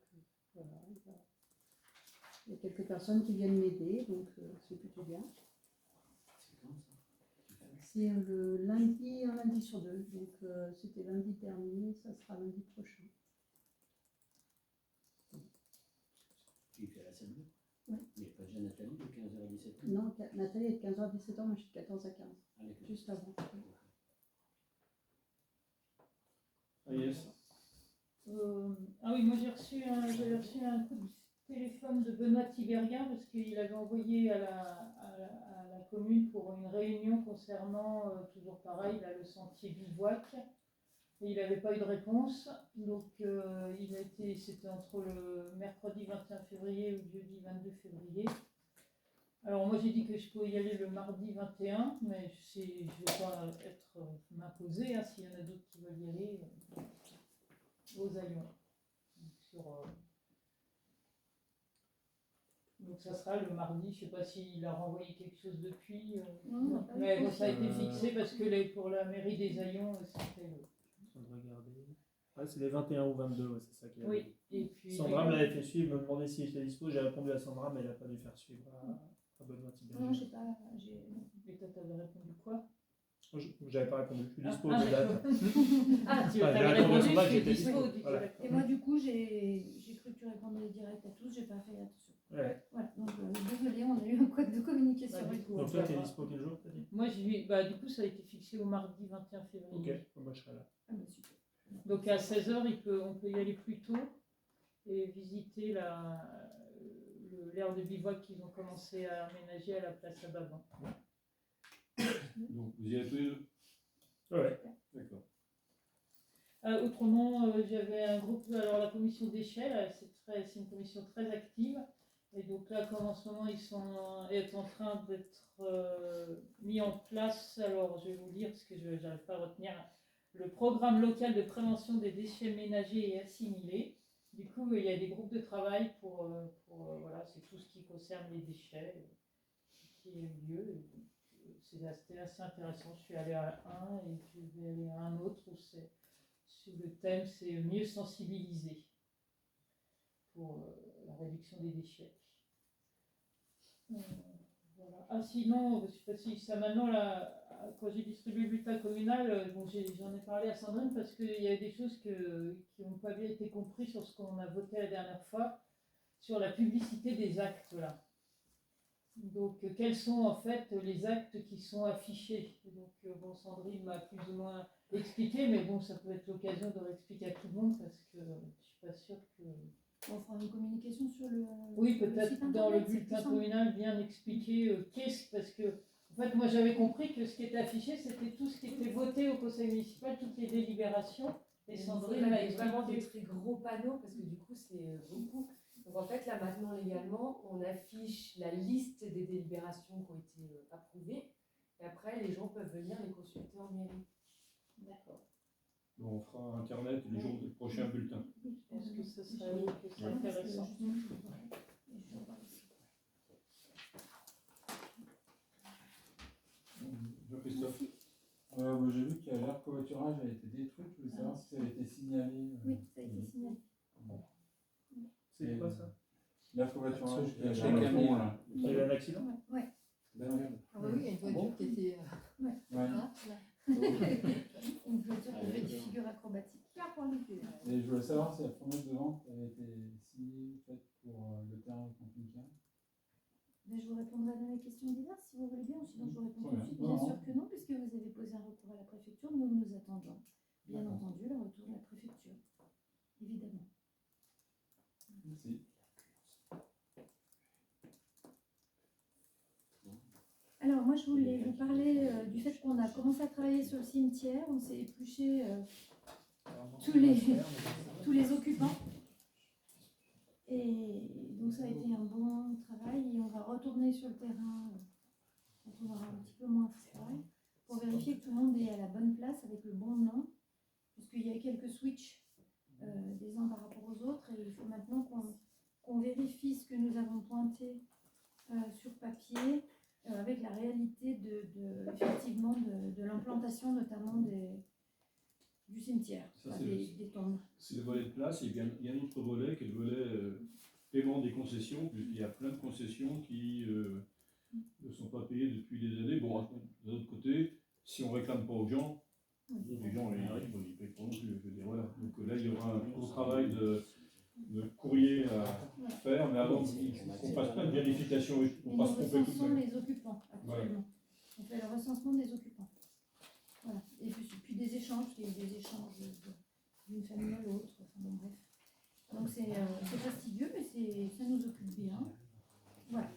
voilà, il y a quelques personnes qui viennent m'aider, donc c'est plutôt bien. C'est le lundi, un lundi sur deux, donc c'était lundi dernier, ça sera lundi prochain. Tu fais la scène. Oui. Il n'y a pas déjà Nathalie de 15h à 17h? Non, Nathalie est de 15h à 17h, moi je suis de 14 à 15, Ah, d'accord. juste avant. Agnès? Ah oui, moi j'avais reçu un coup de téléphone de Benoît Tiberien parce qu'il avait envoyé à la commune pour une réunion concernant, toujours pareil, là, le sentier bivouac. Et il n'avait pas eu de réponse, donc c'était entre le mercredi 21 février ou le jeudi 22 février. Alors moi j'ai dit que je pouvais y aller le mardi 21, mais je ne vais pas m'imposer, hein, s'il y en a d'autres qui veulent y aller, aux Aillons. Donc ça sera le mardi, je ne sais pas s'il a renvoyé quelque chose depuis, Non, mais bon, ça a été fixé parce que pour la mairie des Aillons, c'était... De regarder. Ouais, c'est les 21 ou 22, ouais, c'est ça qui est. Oui, et puis. Sandra me l'avait fait suivre, me demandait si j'étais dispo. J'ai répondu à Sandra, mais elle n'a pas dû faire suivre à Benoît Tiberien. Non, j'ai pas. Et toi, t'avais répondu quoi? J'avais pas répondu, je suis dispo Ah, de date. Tu Ouais, avais j'ai répondu à répondu, Sandra je que suis j'étais dispo. dispo. Voilà. Et moi, du coup, j'ai cru que tu répondais direct à tous, j'ai pas fait attention. Ouais. Voilà, donc désolé, on a eu un code de communication. Ouais, du coup, Donc toi, t'es dispo quel jour, t'as dit? Moi, du coup, ça a été fixé au mardi 21 février. Ok, moi je serai là. Ah, bah, super. Donc à 16h, on peut y aller plus tôt et visiter l'aire de bivouac qu'ils ont commencé à aménager à la place à Bavin. Donc vous y êtes tous les deux? Ouais. D'accord. Autrement, j'avais un groupe, alors la commission déchets, là, c'est une commission très active. Et donc là, comme en ce moment, ils sont en train d'être mis en place, alors je vais vous dire, parce que je n'arrive pas à retenir, le programme local de prévention des déchets ménagers et assimilés. Du coup, il y a des groupes de travail pour voilà, c'est tout ce qui concerne les déchets qui a eu lieu. C'était assez intéressant. Je suis allée à un et je vais aller à un autre où le thème c'est mieux sensibiliser pour la réduction des déchets. Voilà. Ah sinon, je ne sais pas si ça maintenant, là, quand j'ai distribué le bulletin communal, j'en ai parlé à Sandrine parce qu'il y a des choses qui n'ont pas bien été comprises sur ce qu'on a voté la dernière fois, sur la publicité des actes. Là. Donc, quels sont en fait les actes qui sont affichés? Donc, Sandrine m'a plus ou moins expliqué, mais bon, ça peut être l'occasion de réexpliquer à tout le monde parce que je ne suis pas sûre que... On fera une communication sur le. Oui, peut-être dans le bulletin communal, bien expliquer parce que, en fait, moi j'avais compris que ce qui était affiché, c'était tout ce qui était voté au conseil municipal, toutes les délibérations. Et Sandrine il y m'a a vraiment des expliqué. très gros panneaux parce que du coup, c'est beaucoup. Donc en fait, là maintenant, légalement, on affiche la liste des délibérations qui ont été approuvées. Et après, les gens peuvent venir les consulter en mairie. D'accord. Bon, on fera Internet le jour du prochain bulletin. Je pense que ce serait intéressant. Jean-Christophe? Moi, j'ai vu que l'aire covoiturage a été détruite, je voulais savoir si ça a été signalé. Oui, ça a été signalé. C'est quoi ça? L'air covoiturage qui a Chez un Camille, fond, là. Il y a eu un accident? Ouais. Ah oui, il y a une voiture qui était. Ouais. Ouais. Là. Une voiture qui fait des figures acrobatiques. Et je voulais savoir si la promesse de vente avait été signée faite pour le terrain camping-car. Ben, je vous répondrai dans les questions diverses si vous voulez bien, ou sinon je vous réponds tout de Très suite. bien. Bien sûr que non, puisque vous avez posé un recours à la préfecture, nous attendons, bien entendu, le retour de la préfecture. Évidemment. Merci. Alors moi je voulais vous parler du fait qu'on a commencé à travailler sur le cimetière, on s'est épluché tous les occupants. Et donc ça a été un bon travail et on va retourner sur le terrain quand on aura un petit peu moins froid pour vérifier que tout le monde est à la bonne place avec le bon nom, puisqu'il y a quelques switches des uns par rapport aux autres et il faut maintenant qu'on vérifie ce que nous avons pointé sur papier avec la réalité effectivement de l'implantation notamment du cimetière, Ça, des tombes. C'est le volet de place, et il y a un autre volet qui est le volet paiement des concessions, puisqu'il y a plein de concessions qui ne sont pas payées depuis des années. Bon, d'un autre côté, si on ne réclame pas aux gens, les gens ils payent pas non plus. Je veux dire, voilà. Donc là, il y aura un gros travail de courrier à faire, mais avant qu'on fasse plein de vérifications, nous recensons les occupants actuellement. Voilà. On fait le recensement des occupants. Voilà. Et puis des échanges, il y a eu des échanges d'une famille à l'autre. Enfin, bon, bref. Donc c'est fastidieux, mais ça nous occupe bien. Voilà.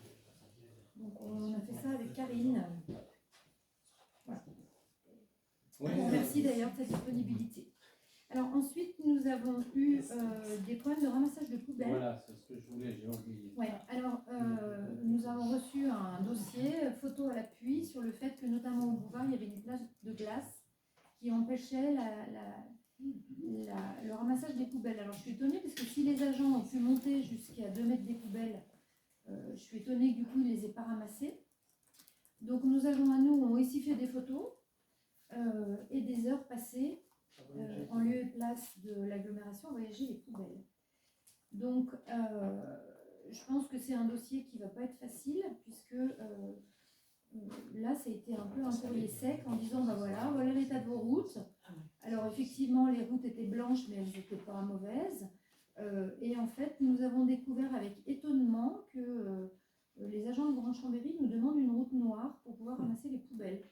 Donc on a fait ça avec Karine. Voilà. Merci d'ailleurs de cette disponibilité. Alors ensuite, nous avons eu des problèmes de ramassage de poubelles. Voilà, c'est ce que je voulais, j'ai oublié. Ouais, alors nous avons reçu un dossier, photo à l'appui, sur le fait que notamment au boulevard, il y avait une plage de glace qui empêchait le ramassage des poubelles. Alors je suis étonnée parce que si les agents ont pu monter jusqu'à 2 mètres des poubelles, je suis étonnée que du coup ils ne les aient pas ramassées. Donc nous avons à nous, on a aussi fait des photos et des heures passées en lieu et place de l'agglomération, voyager les poubelles. Donc, je pense que c'est un dossier qui ne va pas être facile, puisque là, ça a été un peu un courrier sec en disant, bah voilà l'état de vos routes. Alors, effectivement, les routes étaient blanches, mais elles n'étaient pas mauvaises. Et en fait, nous avons découvert avec étonnement que les agents de Grand Chambéry nous demandent une route noire pour pouvoir ramasser les poubelles.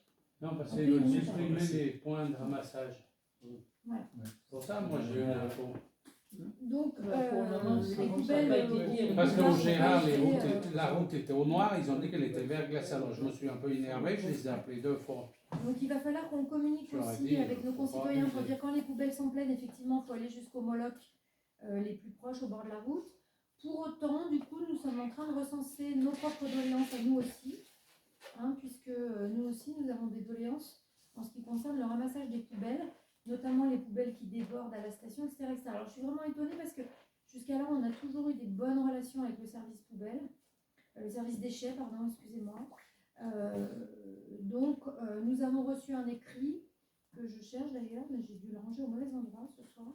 Non, parce qu'ils veulent supprimer les points de ramassage. Voilà. Pour ça, moi, j'ai eu l'info. Donc, pour le moment, les poubelles. Parce qu'au Gérard, la route était au noir, ils ont dit qu'elle était verglas. Alors je me suis un peu énervé, je les ai appelés 2 fois. Donc il va falloir qu'on communique aussi avec nos concitoyens pour dire quand les poubelles sont pleines, effectivement, il faut aller jusqu'au Moloch les plus proches au bord de la route. Pour autant, du coup, nous sommes en train de recenser nos propres doléances à nous aussi, puisque nous aussi, nous avons des doléances en ce qui concerne le ramassage des poubelles, notamment les poubelles qui débordent à la station, etc. Alors je suis vraiment étonnée parce que jusqu'à là, on a toujours eu des bonnes relations avec le service poubelle, le service déchets, pardon, excusez-moi. Donc, nous avons reçu un écrit que je cherche d'ailleurs, mais j'ai dû le ranger au mauvais endroit ce soir.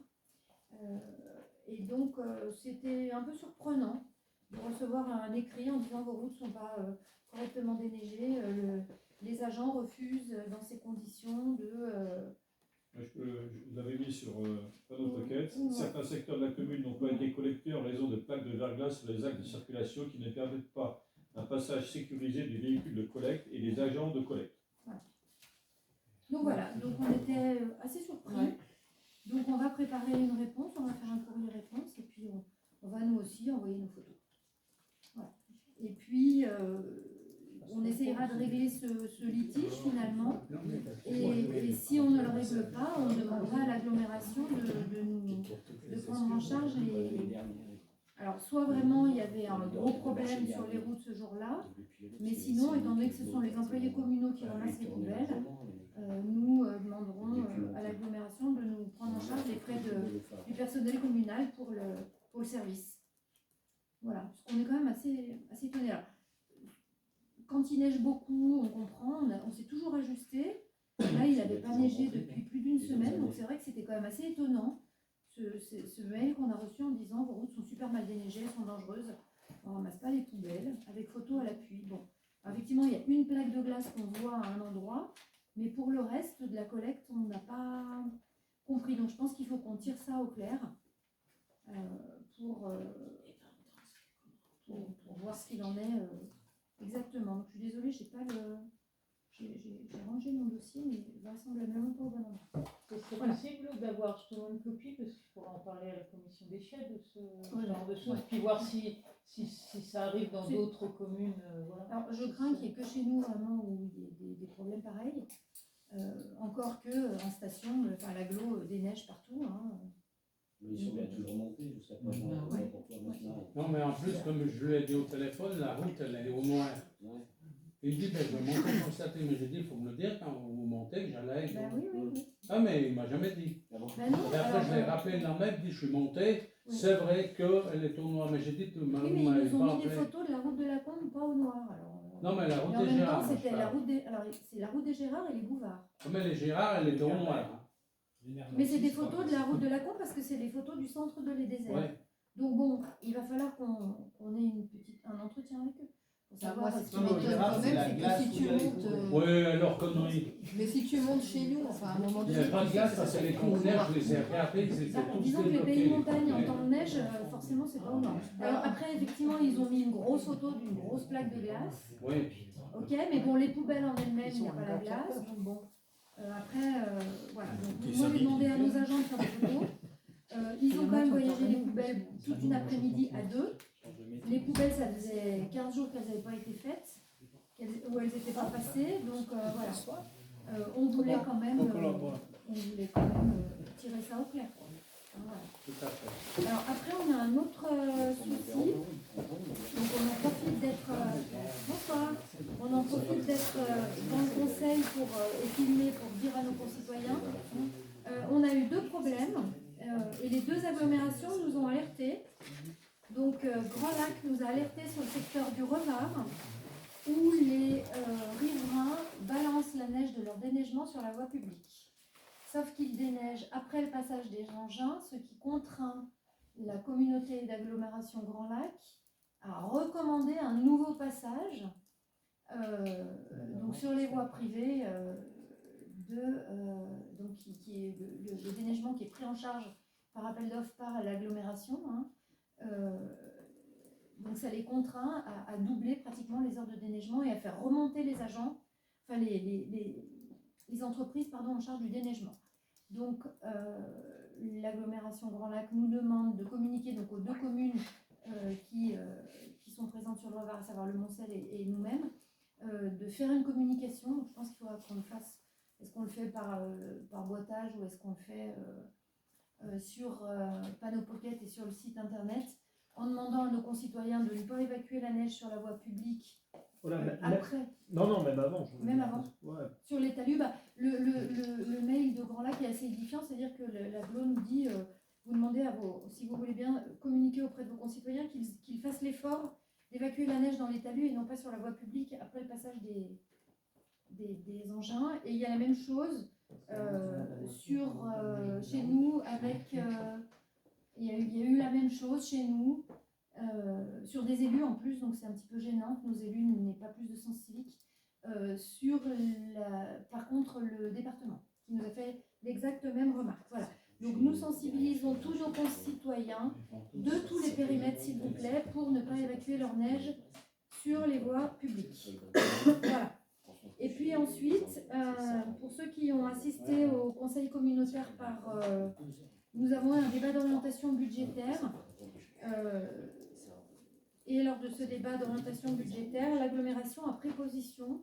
Et donc, c'était un peu surprenant de recevoir un écrit en disant vos routes ne sont pas correctement déneigées, les agents refusent dans ces conditions de... Vous l'avez mis sur notre requête. Certains secteurs de la commune n'ont pas été collectés en raison de plaques de verglas sur les axes de circulation qui ne permettent pas un passage sécurisé des véhicules de collecte et des agents de collecte. Voilà. Donc voilà, donc on était assez surpris. Ouais. Donc on va préparer une réponse, on va faire un courrier réponse et puis on va nous aussi envoyer nos photos. Voilà. Et puis on essayera de régler ce litige finalement. Et si on ne le règle pas, on demandera à l'agglomération de prendre en charge les... Alors, soit vraiment il y avait un gros problème sur les routes ce jour-là, mais sinon, étant donné que ce sont les employés communaux qui ramassent les poubelles, nous demanderons à l'agglomération de nous prendre en charge les frais du personnel communal pour le service. Voilà, parce qu'on est quand même assez étonnés. Quand il neige beaucoup, on comprend, on s'est toujours ajusté. Là, il n'avait pas neigé depuis plus d'une semaine, donc c'est vrai que c'était quand même assez étonnant. Ce mail qu'on a reçu en disant vos routes sont super mal déneigées, elles sont dangereuses. on ne ramasse pas les poubelles, avec photo à l'appui. Bon, alors, effectivement, il y a une plaque de glace qu'on voit à un endroit, mais pour le reste de la collecte, on n'a pas compris. Donc je pense qu'il faut qu'on tire ça au clair pour voir ce qu'il en est exactement. Donc je suis désolée, j'ai rangé mon dossier, mais vraisemblablement pas au bon endroit. Ce serait possible d'avoir justement une copie, parce qu'il faudra en parler à la commission des chefs de ce genre de choses, puis voir si ça arrive dans d'autres communes. Voilà. Alors je crains qu'il n'y ait que chez nous vraiment où il y ait des problèmes pareils. Encore qu'en station, l'agglo déneige partout. Hein. Ils sont bien toujours montés jusqu'à présent. Non, mais en plus, comme je lui ai dit au téléphone, la route, elle est au noir. Ouais. Il dit, ben, je vais monter constater, mais j'ai dit, il faut me le dire quand vous montez, que j'allais. Oui. Ah, mais il m'a jamais dit. Ah bon? Ben non, Et après, je l'ai rappelé la même, dit, je suis monté, c'est vrai qu'elle est au noir, mais j'ai dit, oui, mais ils nous ont mis des photos de la route de la Combe, pas au noir. Alors, non, mais la route et en des même Gérards. temps, c'était la route des... Alors, c'est la route des Gérards et les Bouvards. Mais les Gérards, elle est au noir. Mais c'est des photos de la route de la Combe parce que c'est des photos du centre de les déserts. Ouais. Donc bon, il va falloir qu'on ait un entretien avec eux. Pour savoir moi, ce ce qui qu'ils m'étonne veulent. quand même, c'est que si tu montes. Ouais, alors connerie. Mais si tu montes chez nous, enfin à un moment Il n'y donné. avait pas de glace, parce que les conteneurs, je les ai regardés, ils étaient tous Disons que les pays débloqués. montagnes en temps de neige, forcément, c'est pas au nord. Alors après, effectivement, ils ont mis une grosse photo d'une grosse plaque de glace. Oui. Ok, mais bon, les poubelles en elles-mêmes, il n'y a pas la glace. Donc bon, après, voilà. Donc, moi, j'ai demandé à nos agents de faire des photos. Ils ont quand même voyagé les poubelles toute une après-midi à deux. Les poubelles, ça faisait 15 jours qu'elles n'avaient pas été faites, où elles n'étaient pas passées. Donc voilà. On voulait quand même, tirer ça au clair. Voilà. Tout à fait. Alors après, on a un autre souci. Donc on en profite d'être bonsoir. On en profite d'être dans le conseil et filmer pour dire à nos concitoyens. On a eu deux problèmes et les deux agglomérations nous ont alertés. Donc Grand Lac nous a alertés sur le secteur du Revard où les riverains balancent la neige de leur déneigement sur la voie publique. Sauf qu'ils déneigent après le passage des engins, ce qui contraint la communauté d'agglomération Grand Lac à recommander un nouveau passage donc sur les voies privées donc qui est le déneigement qui est pris en charge par appel d'offres par l'agglomération. Hein. Donc ça les contraint à doubler pratiquement les heures de déneigement et à faire remonter les agents, enfin les entreprises en charge du déneigement. Donc l'agglomération Grand Lac nous demande de communiquer donc, aux deux communes qui sont présentes sur le Revard, à savoir le Moncel et nous-mêmes, de faire une communication. Donc, je pense qu'il faudra qu'on le fasse. Est-ce qu'on le fait par boitage ou est-ce qu'on le fait sur Panneau Pocket et sur le site internet, en demandant à nos concitoyens de ne pas évacuer la neige sur la voie publique après. Non, même avant. Même avant. Ouais. Sur les talus, le mail de Grand Lac est assez édifiant, c'est-à-dire que l'aglo nous dit, vous demandez si vous voulez bien communiquer auprès de vos concitoyens qu'ils fassent l'effort d'évacuer la neige dans les talus et non pas sur la voie publique après le passage des engins. Et il y a la même chose chez nous avec... il y a eu la même chose chez nous sur des élus en plus, donc c'est un petit peu gênant que nos élus n'aient pas plus de sens civique. Par contre, le département, qui nous a fait l'exacte même remarque. Voilà. Donc nous sensibilisons tous nos concitoyens de tous les périmètres, s'il vous plaît, pour ne pas évacuer leur neige sur les voies publiques. Voilà. Et puis ensuite, pour ceux qui ont assisté au conseil communautaire nous avons un débat d'orientation budgétaire. Et lors de ce débat d'orientation budgétaire, l'agglomération a pris position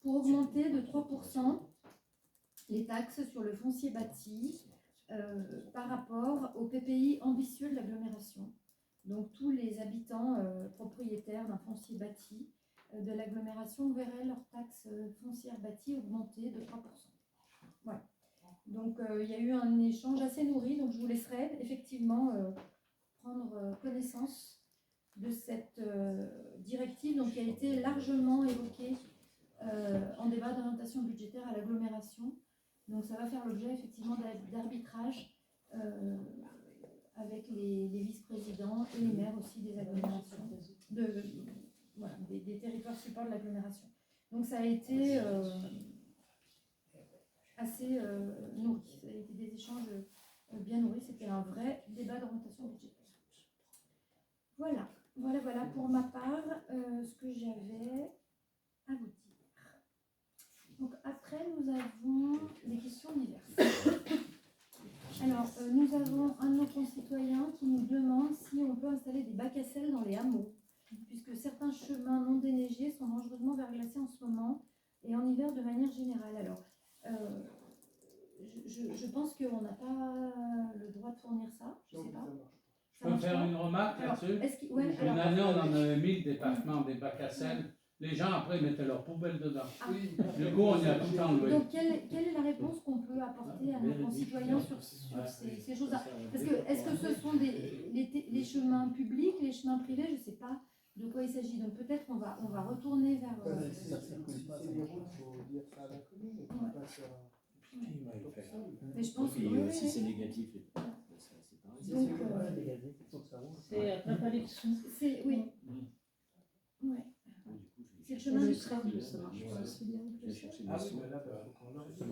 pour augmenter de 3% les taxes sur le foncier bâti par rapport au PPI ambitieux de l'agglomération. Donc tous les habitants propriétaires d'un foncier bâti de l'agglomération verraient leurs taxes foncières bâties augmenter de 3%. Voilà. Donc il y a eu un échange assez nourri, donc je vous laisserai effectivement prendre connaissance de cette directive donc, qui a été largement évoquée en débat d'orientation budgétaire à l'agglomération. Donc ça va faire l'objet effectivement d'arbitrage avec les vice-présidents et les maires aussi des agglomérations, voilà, des territoires supports de l'agglomération. Donc ça a été assez nourri, ça a été des échanges bien nourris, c'était un vrai débat d'orientation budgétaire. Voilà pour ma part ce que j'avais à vous dire. Donc après, nous avons des questions diverses. Alors, nous avons un de nos concitoyens qui nous demande si on peut installer des bacs à sel dans les hameaux, puisque certains chemins non déneigés sont dangereusement verglacés en ce moment et en hiver de manière générale. Alors, je pense qu'on n'a pas le droit de fournir ça, je ne sais pas. Je peux faire une remarque là-dessus? Une année, on en avait mis le département des bacs à sel. Les gens, après, mettaient leurs poubelles dedans. Du coup, on y a tout enlevé. Donc, quelle est la réponse qu'on peut apporter à nos concitoyens sur ces choses-là? Parce que, est-ce que ce sont les chemins publics, les chemins privés? Je ne sais pas de quoi il s'agit. Donc, peut-être on va retourner vers... les routes, il faut dire ça à la commune, et pas sur... Mais je pense que si c'est négatif, donc, c'est à pas les dessous. Oui. Ouais. C'est le chemin du train. Ça marche pas aussi bien que ça. Ah oui, mais là, il faut qu'on leur dise.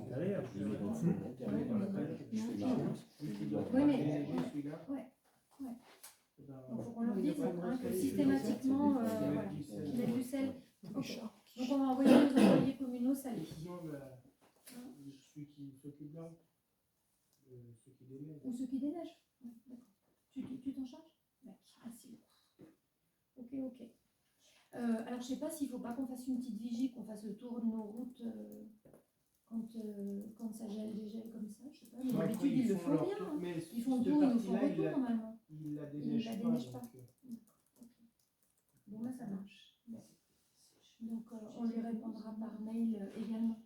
Oui, mais... Ouais. Donc, il faut qu'on leur dise que systématiquement, voilà, qu'il y a du sel. Donc, on va envoyer nos employés communaux salés. Celui qui s'occupe là, ceux qui déneigent. Ou ceux qui déneigent. Tu t'en charges? Ah si. Ok. Alors je sais pas s'il ne faut pas qu'on fasse une petite vigie, qu'on fasse le tour de nos routes quand ça dégèle comme ça. Je sais pas. Mais d'habitude ils le font bien. Ils font le tour, ils nous font retour normalement. Ils la déneigent pas. Bon là ça marche. Donc on lui répondra par mail également.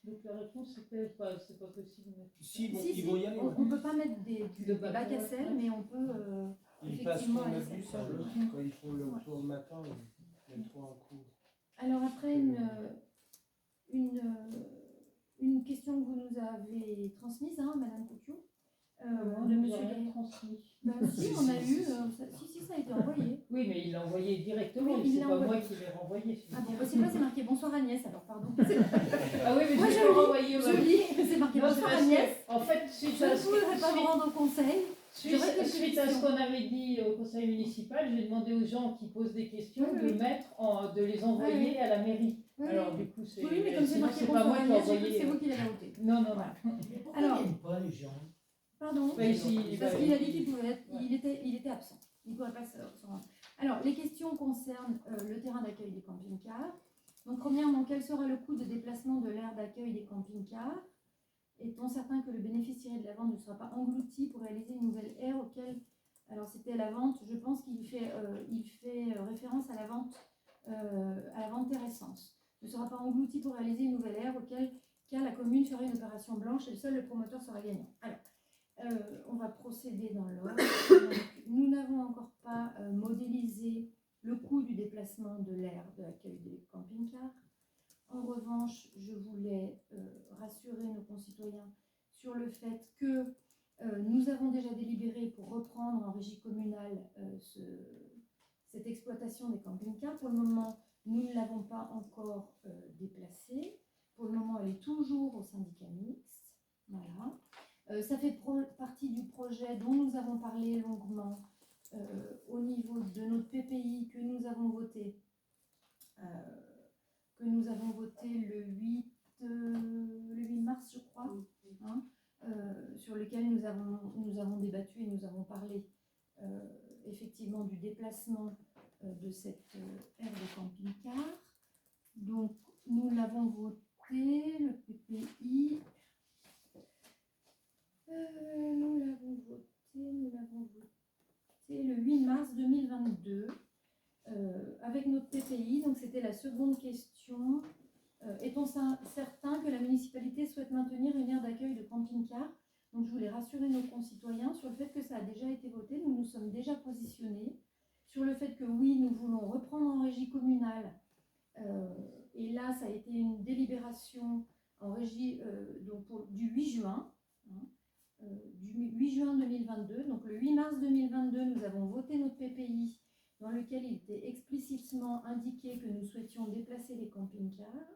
Donc la réponse c'était c'est pas possible. Si, ils vont y aller. On ne peut pas mettre des bacs à sel, mais on peut ils passent effectivement aller du sol. Quand ils font le tour le matin, ils mettront un coup. Alors après une question que vous nous avez transmise, hein, Madame Couture, de Monsieur Gaillard. Transmis. Bah, si, on a eu, si ça a été envoyé. Oui, mais il l'a envoyé directement, Oui, c'est pas moi qui l'ai renvoyé. Ah bon, c'est pas, c'est marqué bonsoir Agnès, alors pardon. Ah oui, mais moi je l'ai renvoyé. Je lis, c'est marqué bonsoir Agnès. En fait, suite je ne pourrais pas me rendre au conseil. Suite à ce qu'on avait dit au conseil municipal, j'ai demandé aux gens qui posent des questions de les envoyer à la mairie. Alors du coup, c'est oui, mais comme c'est marqué bonsoir Agnès, c'est vous qui l'avez voté. Non. Alors, pas les gens. Pardon, parce qu'il a dit qu'il pouvait être, il était absent. Il ne pourrait pas se rendre. Alors, les questions concernent le terrain d'accueil des camping-cars. Donc, premièrement, quel sera le coût de déplacement de l'aire d'accueil des camping-cars? Est-on certain que le bénéficiaire de la vente ne sera pas englouti pour réaliser une nouvelle aire auquel... Alors, c'était la vente, je pense qu'il fait référence à la vente terre essence. Ne sera pas englouti pour réaliser une nouvelle aire auquel cas la commune ferait une opération blanche et seul le promoteur sera gagnant. Alors, on va procéder dans l'ordre. Nous n'avons encore pas modélisé le coût du déplacement de l'aire de l'accueil des camping-cars. En revanche, je voulais rassurer nos concitoyens sur le fait que nous avons déjà délibéré pour reprendre en régie communale cette exploitation des camping-cars. Pour le moment, nous ne l'avons pas encore déplacée. Pour le moment, elle est toujours au syndicat mixte. Voilà. Ça fait partie du projet dont nous avons parlé longuement au niveau de notre PPI que nous avons voté le 8 mars, je crois, hein, sur lequel nous avons débattu et nous avons parlé effectivement du déplacement de cette aire de camping-car. Donc, nous l'avons voté, le PPI. Nous l'avons voté le 8 mars 2022 avec notre PPI. Donc c'était la seconde question. Est-on certain que la municipalité souhaite maintenir une aire d'accueil de camping-car? Donc je voulais rassurer nos concitoyens sur le fait que ça a déjà été voté. Nous nous sommes déjà positionnés sur le fait que oui, nous voulons reprendre en régie communale. Et là, ça a été une délibération en régie du 8 juin. Hein, du 8 juin 2022. Donc le 8 mars 2022, nous avons voté notre PPI dans lequel il était explicitement indiqué que nous souhaitions déplacer les camping-cars.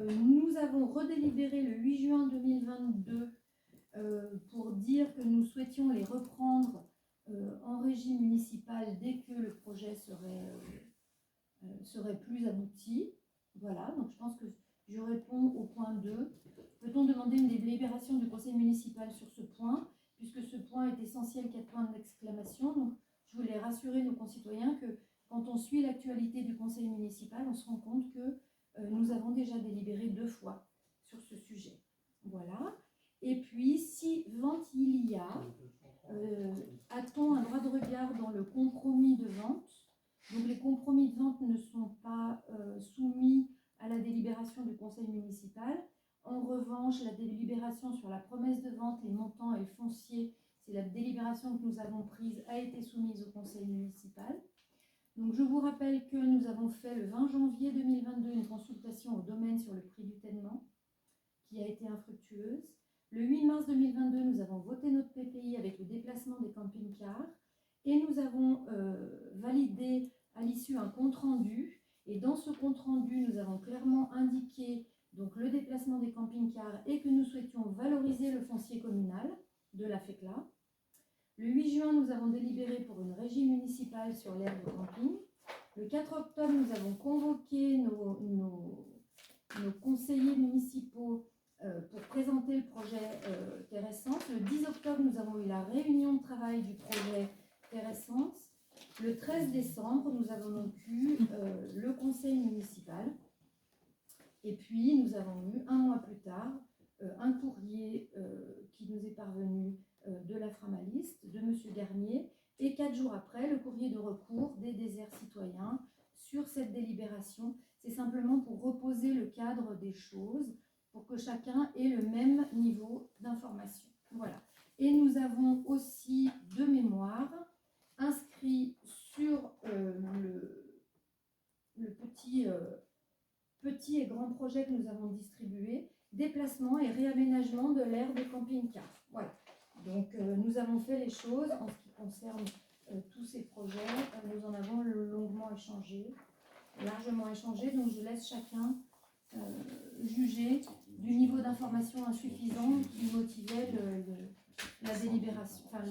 Nous avons redélibéré le 8 juin 2022 pour dire que nous souhaitions les reprendre en régie municipale dès que le projet serait plus abouti. Voilà, donc je pense que je réponds au point 2. Peut-on demander une délibération du conseil municipal sur ce point, puisque ce point est essentiel, 4 points d'exclamation. Donc je voulais rassurer nos concitoyens que quand on suit l'actualité du conseil municipal, on se rend compte que nous avons déjà délibéré 2 fois sur ce sujet. Voilà. Et puis, si vente il y a, a-t-on un droit de regard dans le compromis de vente? Donc les compromis de vente ne sont pas soumis à la délibération du conseil municipal. En revanche, la délibération sur la promesse de vente, les montants et le foncier, c'est la délibération que nous avons prise, a été soumise au conseil municipal. Donc je vous rappelle que nous avons fait le 20 janvier 2022 une consultation au domaine sur le prix du ténement qui a été infructueuse. Le 8 mars 2022, nous avons voté notre PPI avec le déplacement des camping-cars et nous avons validé à l'issue un compte-rendu. Et dans ce compte-rendu, nous avons clairement indiqué donc, le déplacement des camping-cars et que nous souhaitions valoriser le foncier communal de la FECLA. Le 8 juin, nous avons délibéré pour une régie municipale sur l'aire de camping. Le 4 octobre, nous avons convoqué nos conseillers municipaux pour présenter le projet Terrescence. Le 10 octobre, nous avons eu la réunion de travail du projet Terrescence. Le 13 décembre, nous avons donc eu le conseil municipal. Et puis, nous avons eu, un mois plus tard, un courrier qui nous est parvenu de la Framaliste, de M. Garnier, et 4 jours après, le courrier de recours des déserts citoyens sur cette délibération. C'est simplement pour reposer le cadre des choses, pour que chacun ait le même niveau d'information. Voilà. Et nous avons aussi, de mémoire, inscrit sur le petit et grand projet que nous avons distribué, déplacement et réaménagement de l'aire de camping-car. Voilà. Donc nous avons fait les choses en ce qui concerne tous ces projets. Nous en avons longuement échangé, largement échangé, donc je laisse chacun juger du niveau d'information insuffisant qui motivait la délibération, enfin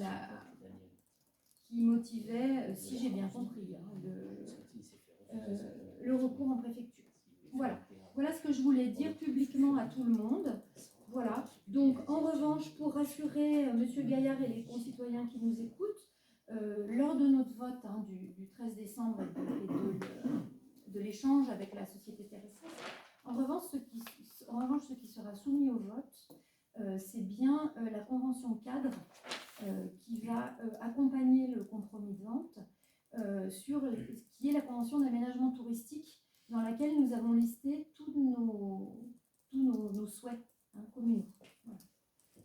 qui motivait, si j'ai bien compris, le recours en préfecture. Voilà. Voilà ce que je voulais dire publiquement à tout le monde. Voilà. Donc, en revanche, pour rassurer M. Gaillard et les concitoyens qui nous écoutent, lors de notre vote du 13 décembre et de l'échange avec la société Terrescence, en revanche, ce qui sera soumis au vote, c'est bien la convention cadre qui va accompagner le compromis de vente sur qui est la convention d'aménagement touristique dans laquelle nous avons listé tous nos souhaits communaux. Voilà.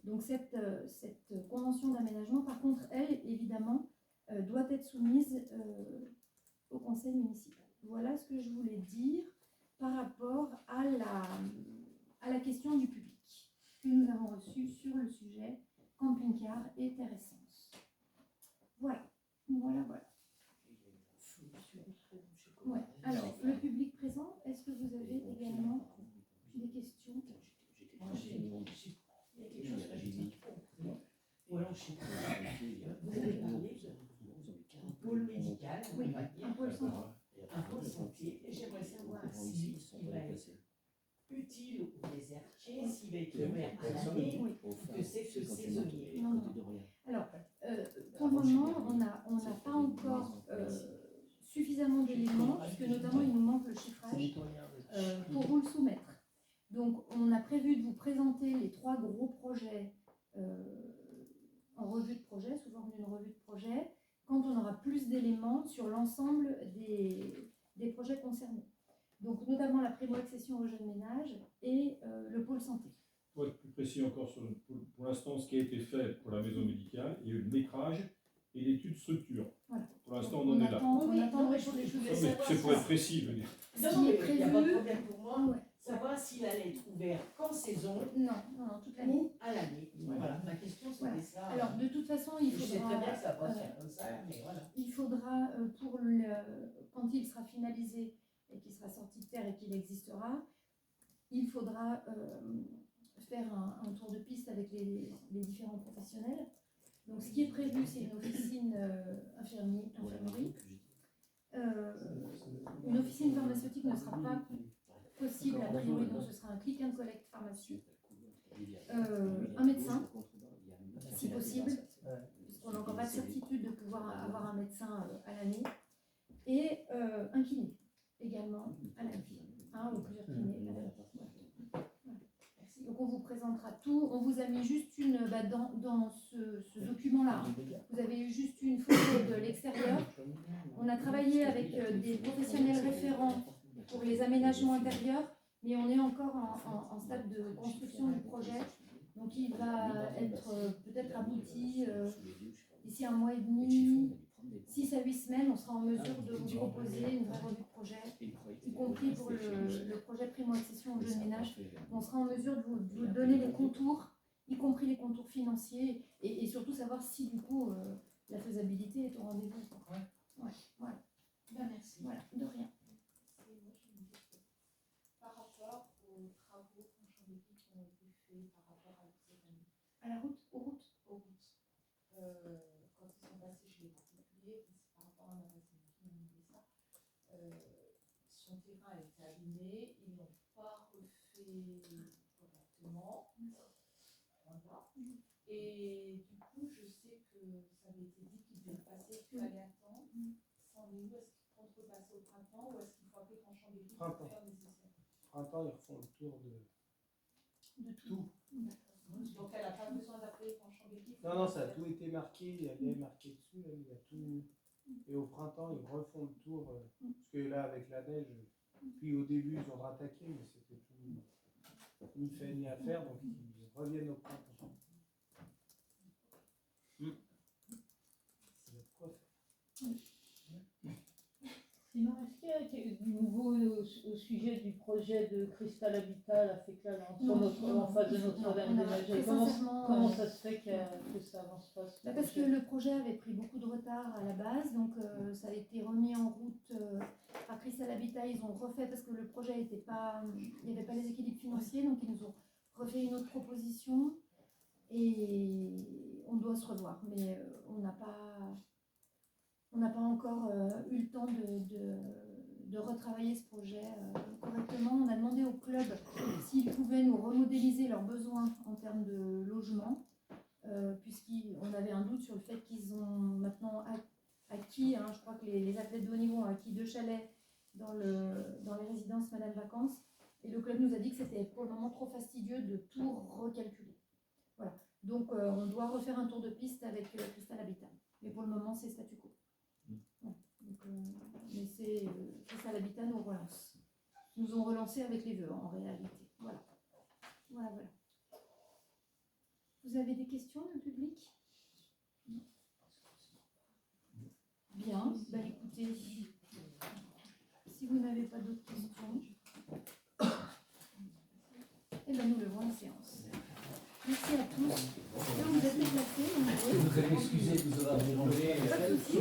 Donc cette convention d'aménagement, par contre, elle, évidemment, doit être soumise au conseil municipal. Voilà ce que je voulais dire par rapport à la question du public que nous avons reçue sur le sujet camping-car et Terrescence. Voilà. Ouais. Alors, le public présent, est-ce que vous avez également des questions? Ou alors, je sais pas, vous avez parlé d'un pôle médical, oui, un pôle santé. Un pôle santé, et j'aimerais savoir s'il va être utile aux désertiers, s'il va être ouvert à l'année, que c'est que saisonnier. Non. Alors, pour le moment, on n'a pas encore suffisamment d'éléments, puisque notamment il nous manque le chiffrage pour vous le soumettre. Donc, on a prévu de vous présenter les 3 gros projets en revue de projet, sous forme d'une revue de projet, quand on aura plus d'éléments sur l'ensemble des projets concernés. Donc, notamment la primo-accession aux jeunes ménages et le pôle santé. Pour être plus précis encore sur pour l'instant, ce qui a été fait pour la maison médicale, il y a eu le métrage et l'étude structure. Voilà. Pour l'instant, on en est là. On attend de réchauffer les choses. C'est pour être précis, je veux dire. Ce qui est prévu, savoir s'il allait être ouvert qu'en saison non, toute l'année. ou à l'année. Voilà, ma question c'était ça. Alors, de toute façon, il faudra... Je sais très bien que ça va se faire comme ça, mais voilà. Il faudra, quand il sera finalisé et qu'il sera sorti de terre et qu'il existera, il faudra faire un tour de piste avec les différents professionnels. Donc, ce qui est prévu, c'est une officine infirmerie. Une officine pharmaceutique ne sera pas possible a priori, donc ce sera un click and collect pharmacie. Un médecin, si possible, puisqu'on n'a encore pas de certitude de pouvoir avoir un médecin à l'année, et un kiné également à l'année, un ou plusieurs kinés à l'année. Donc on vous présentera tout, on vous a mis juste dans ce document-là, vous avez eu juste une photo de l'extérieur. On a travaillé avec des professionnels référents pour les aménagements intérieurs, mais on est encore en stade de construction du projet. Donc il va être peut-être abouti d'ici 1 mois et demi, 6 à 8 semaines, on sera en mesure de vous proposer une vraie revue de projet, y compris pour le projet primo-accession au jeune ménage. On sera en mesure de vous donner les contours, y compris les contours financiers, et surtout savoir si du coup la faisabilité est au rendez-vous. Ouais, voilà. Ben, merci. Voilà, de rien. Par rapport aux travaux Fonchambequi qui ont été faits par rapport à cette année. À la route, aux routes. Quand ils sont passés chez les particuliers, c'est par rapport à un magasin qui m'a dit ça. Son terrain a été abîmé, ils n'ont pas refait correctement. Voilà. Et du coup, je sais que ça avait été dit qu'il devait passer, qu'il fallait attendre. Est-ce qu'il compte repasser au printemps ou est-ce qu'il faut appeler Fonchambequi pour faire nécessaire? Printemps, ils refont le tour de tout. Donc elle n'a pas besoin d'appeler Fonchambequi? Non, ça a tout été marqué, il y avait marqué dessus, il y a tout. Et au printemps, ils refont le tour, parce que là, avec la neige, puis au début, ils ont rattaqué, mais c'était tout ni fait ni à faire, donc ils reviennent au printemps. C'est notre quoi faire. Sinon, est-ce qu'il y a du nouveau au sujet du projet de Cristal Habitat, la FECLA, en face de Notre-Dame-des-Neiges? Comment ça se fait que ça avance pas? Parce que le projet avait pris beaucoup de retard à la base, donc ça a été remis en route par Cristal Habitat. Ils ont refait, parce que le projet n'était pas, il n'y avait pas les équilibres financiers, donc ils nous ont refait une autre proposition et on doit se revoir, mais on n'a pas encore eu le temps de retravailler ce projet correctement. On a demandé au club s'ils pouvaient nous remodéliser leurs besoins en termes de logement, puisqu'on avait un doute sur le fait qu'ils ont maintenant acquis, je crois que les athlètes de haut niveau ont acquis 2 chalets dans les résidences Madame Vacances, et le club nous a dit que c'était pour le moment trop fastidieux de tout recalculer. Voilà. Donc on doit refaire un tour de piste avec Cristal Habitat, mais pour le moment c'est statu quo. Ouais. Donc, mais c'est Cristal Habitat nous relance. Nous ont relancé avec les vœux en réalité. Voilà. Vous avez des questions, le public? Bien, écoutez, si vous n'avez pas d'autres questions, nous levons la séance. Merci à tous. Vous êtes déplacés. Vous allez m'excuser de vous avoir dérangé. Pas de soucis.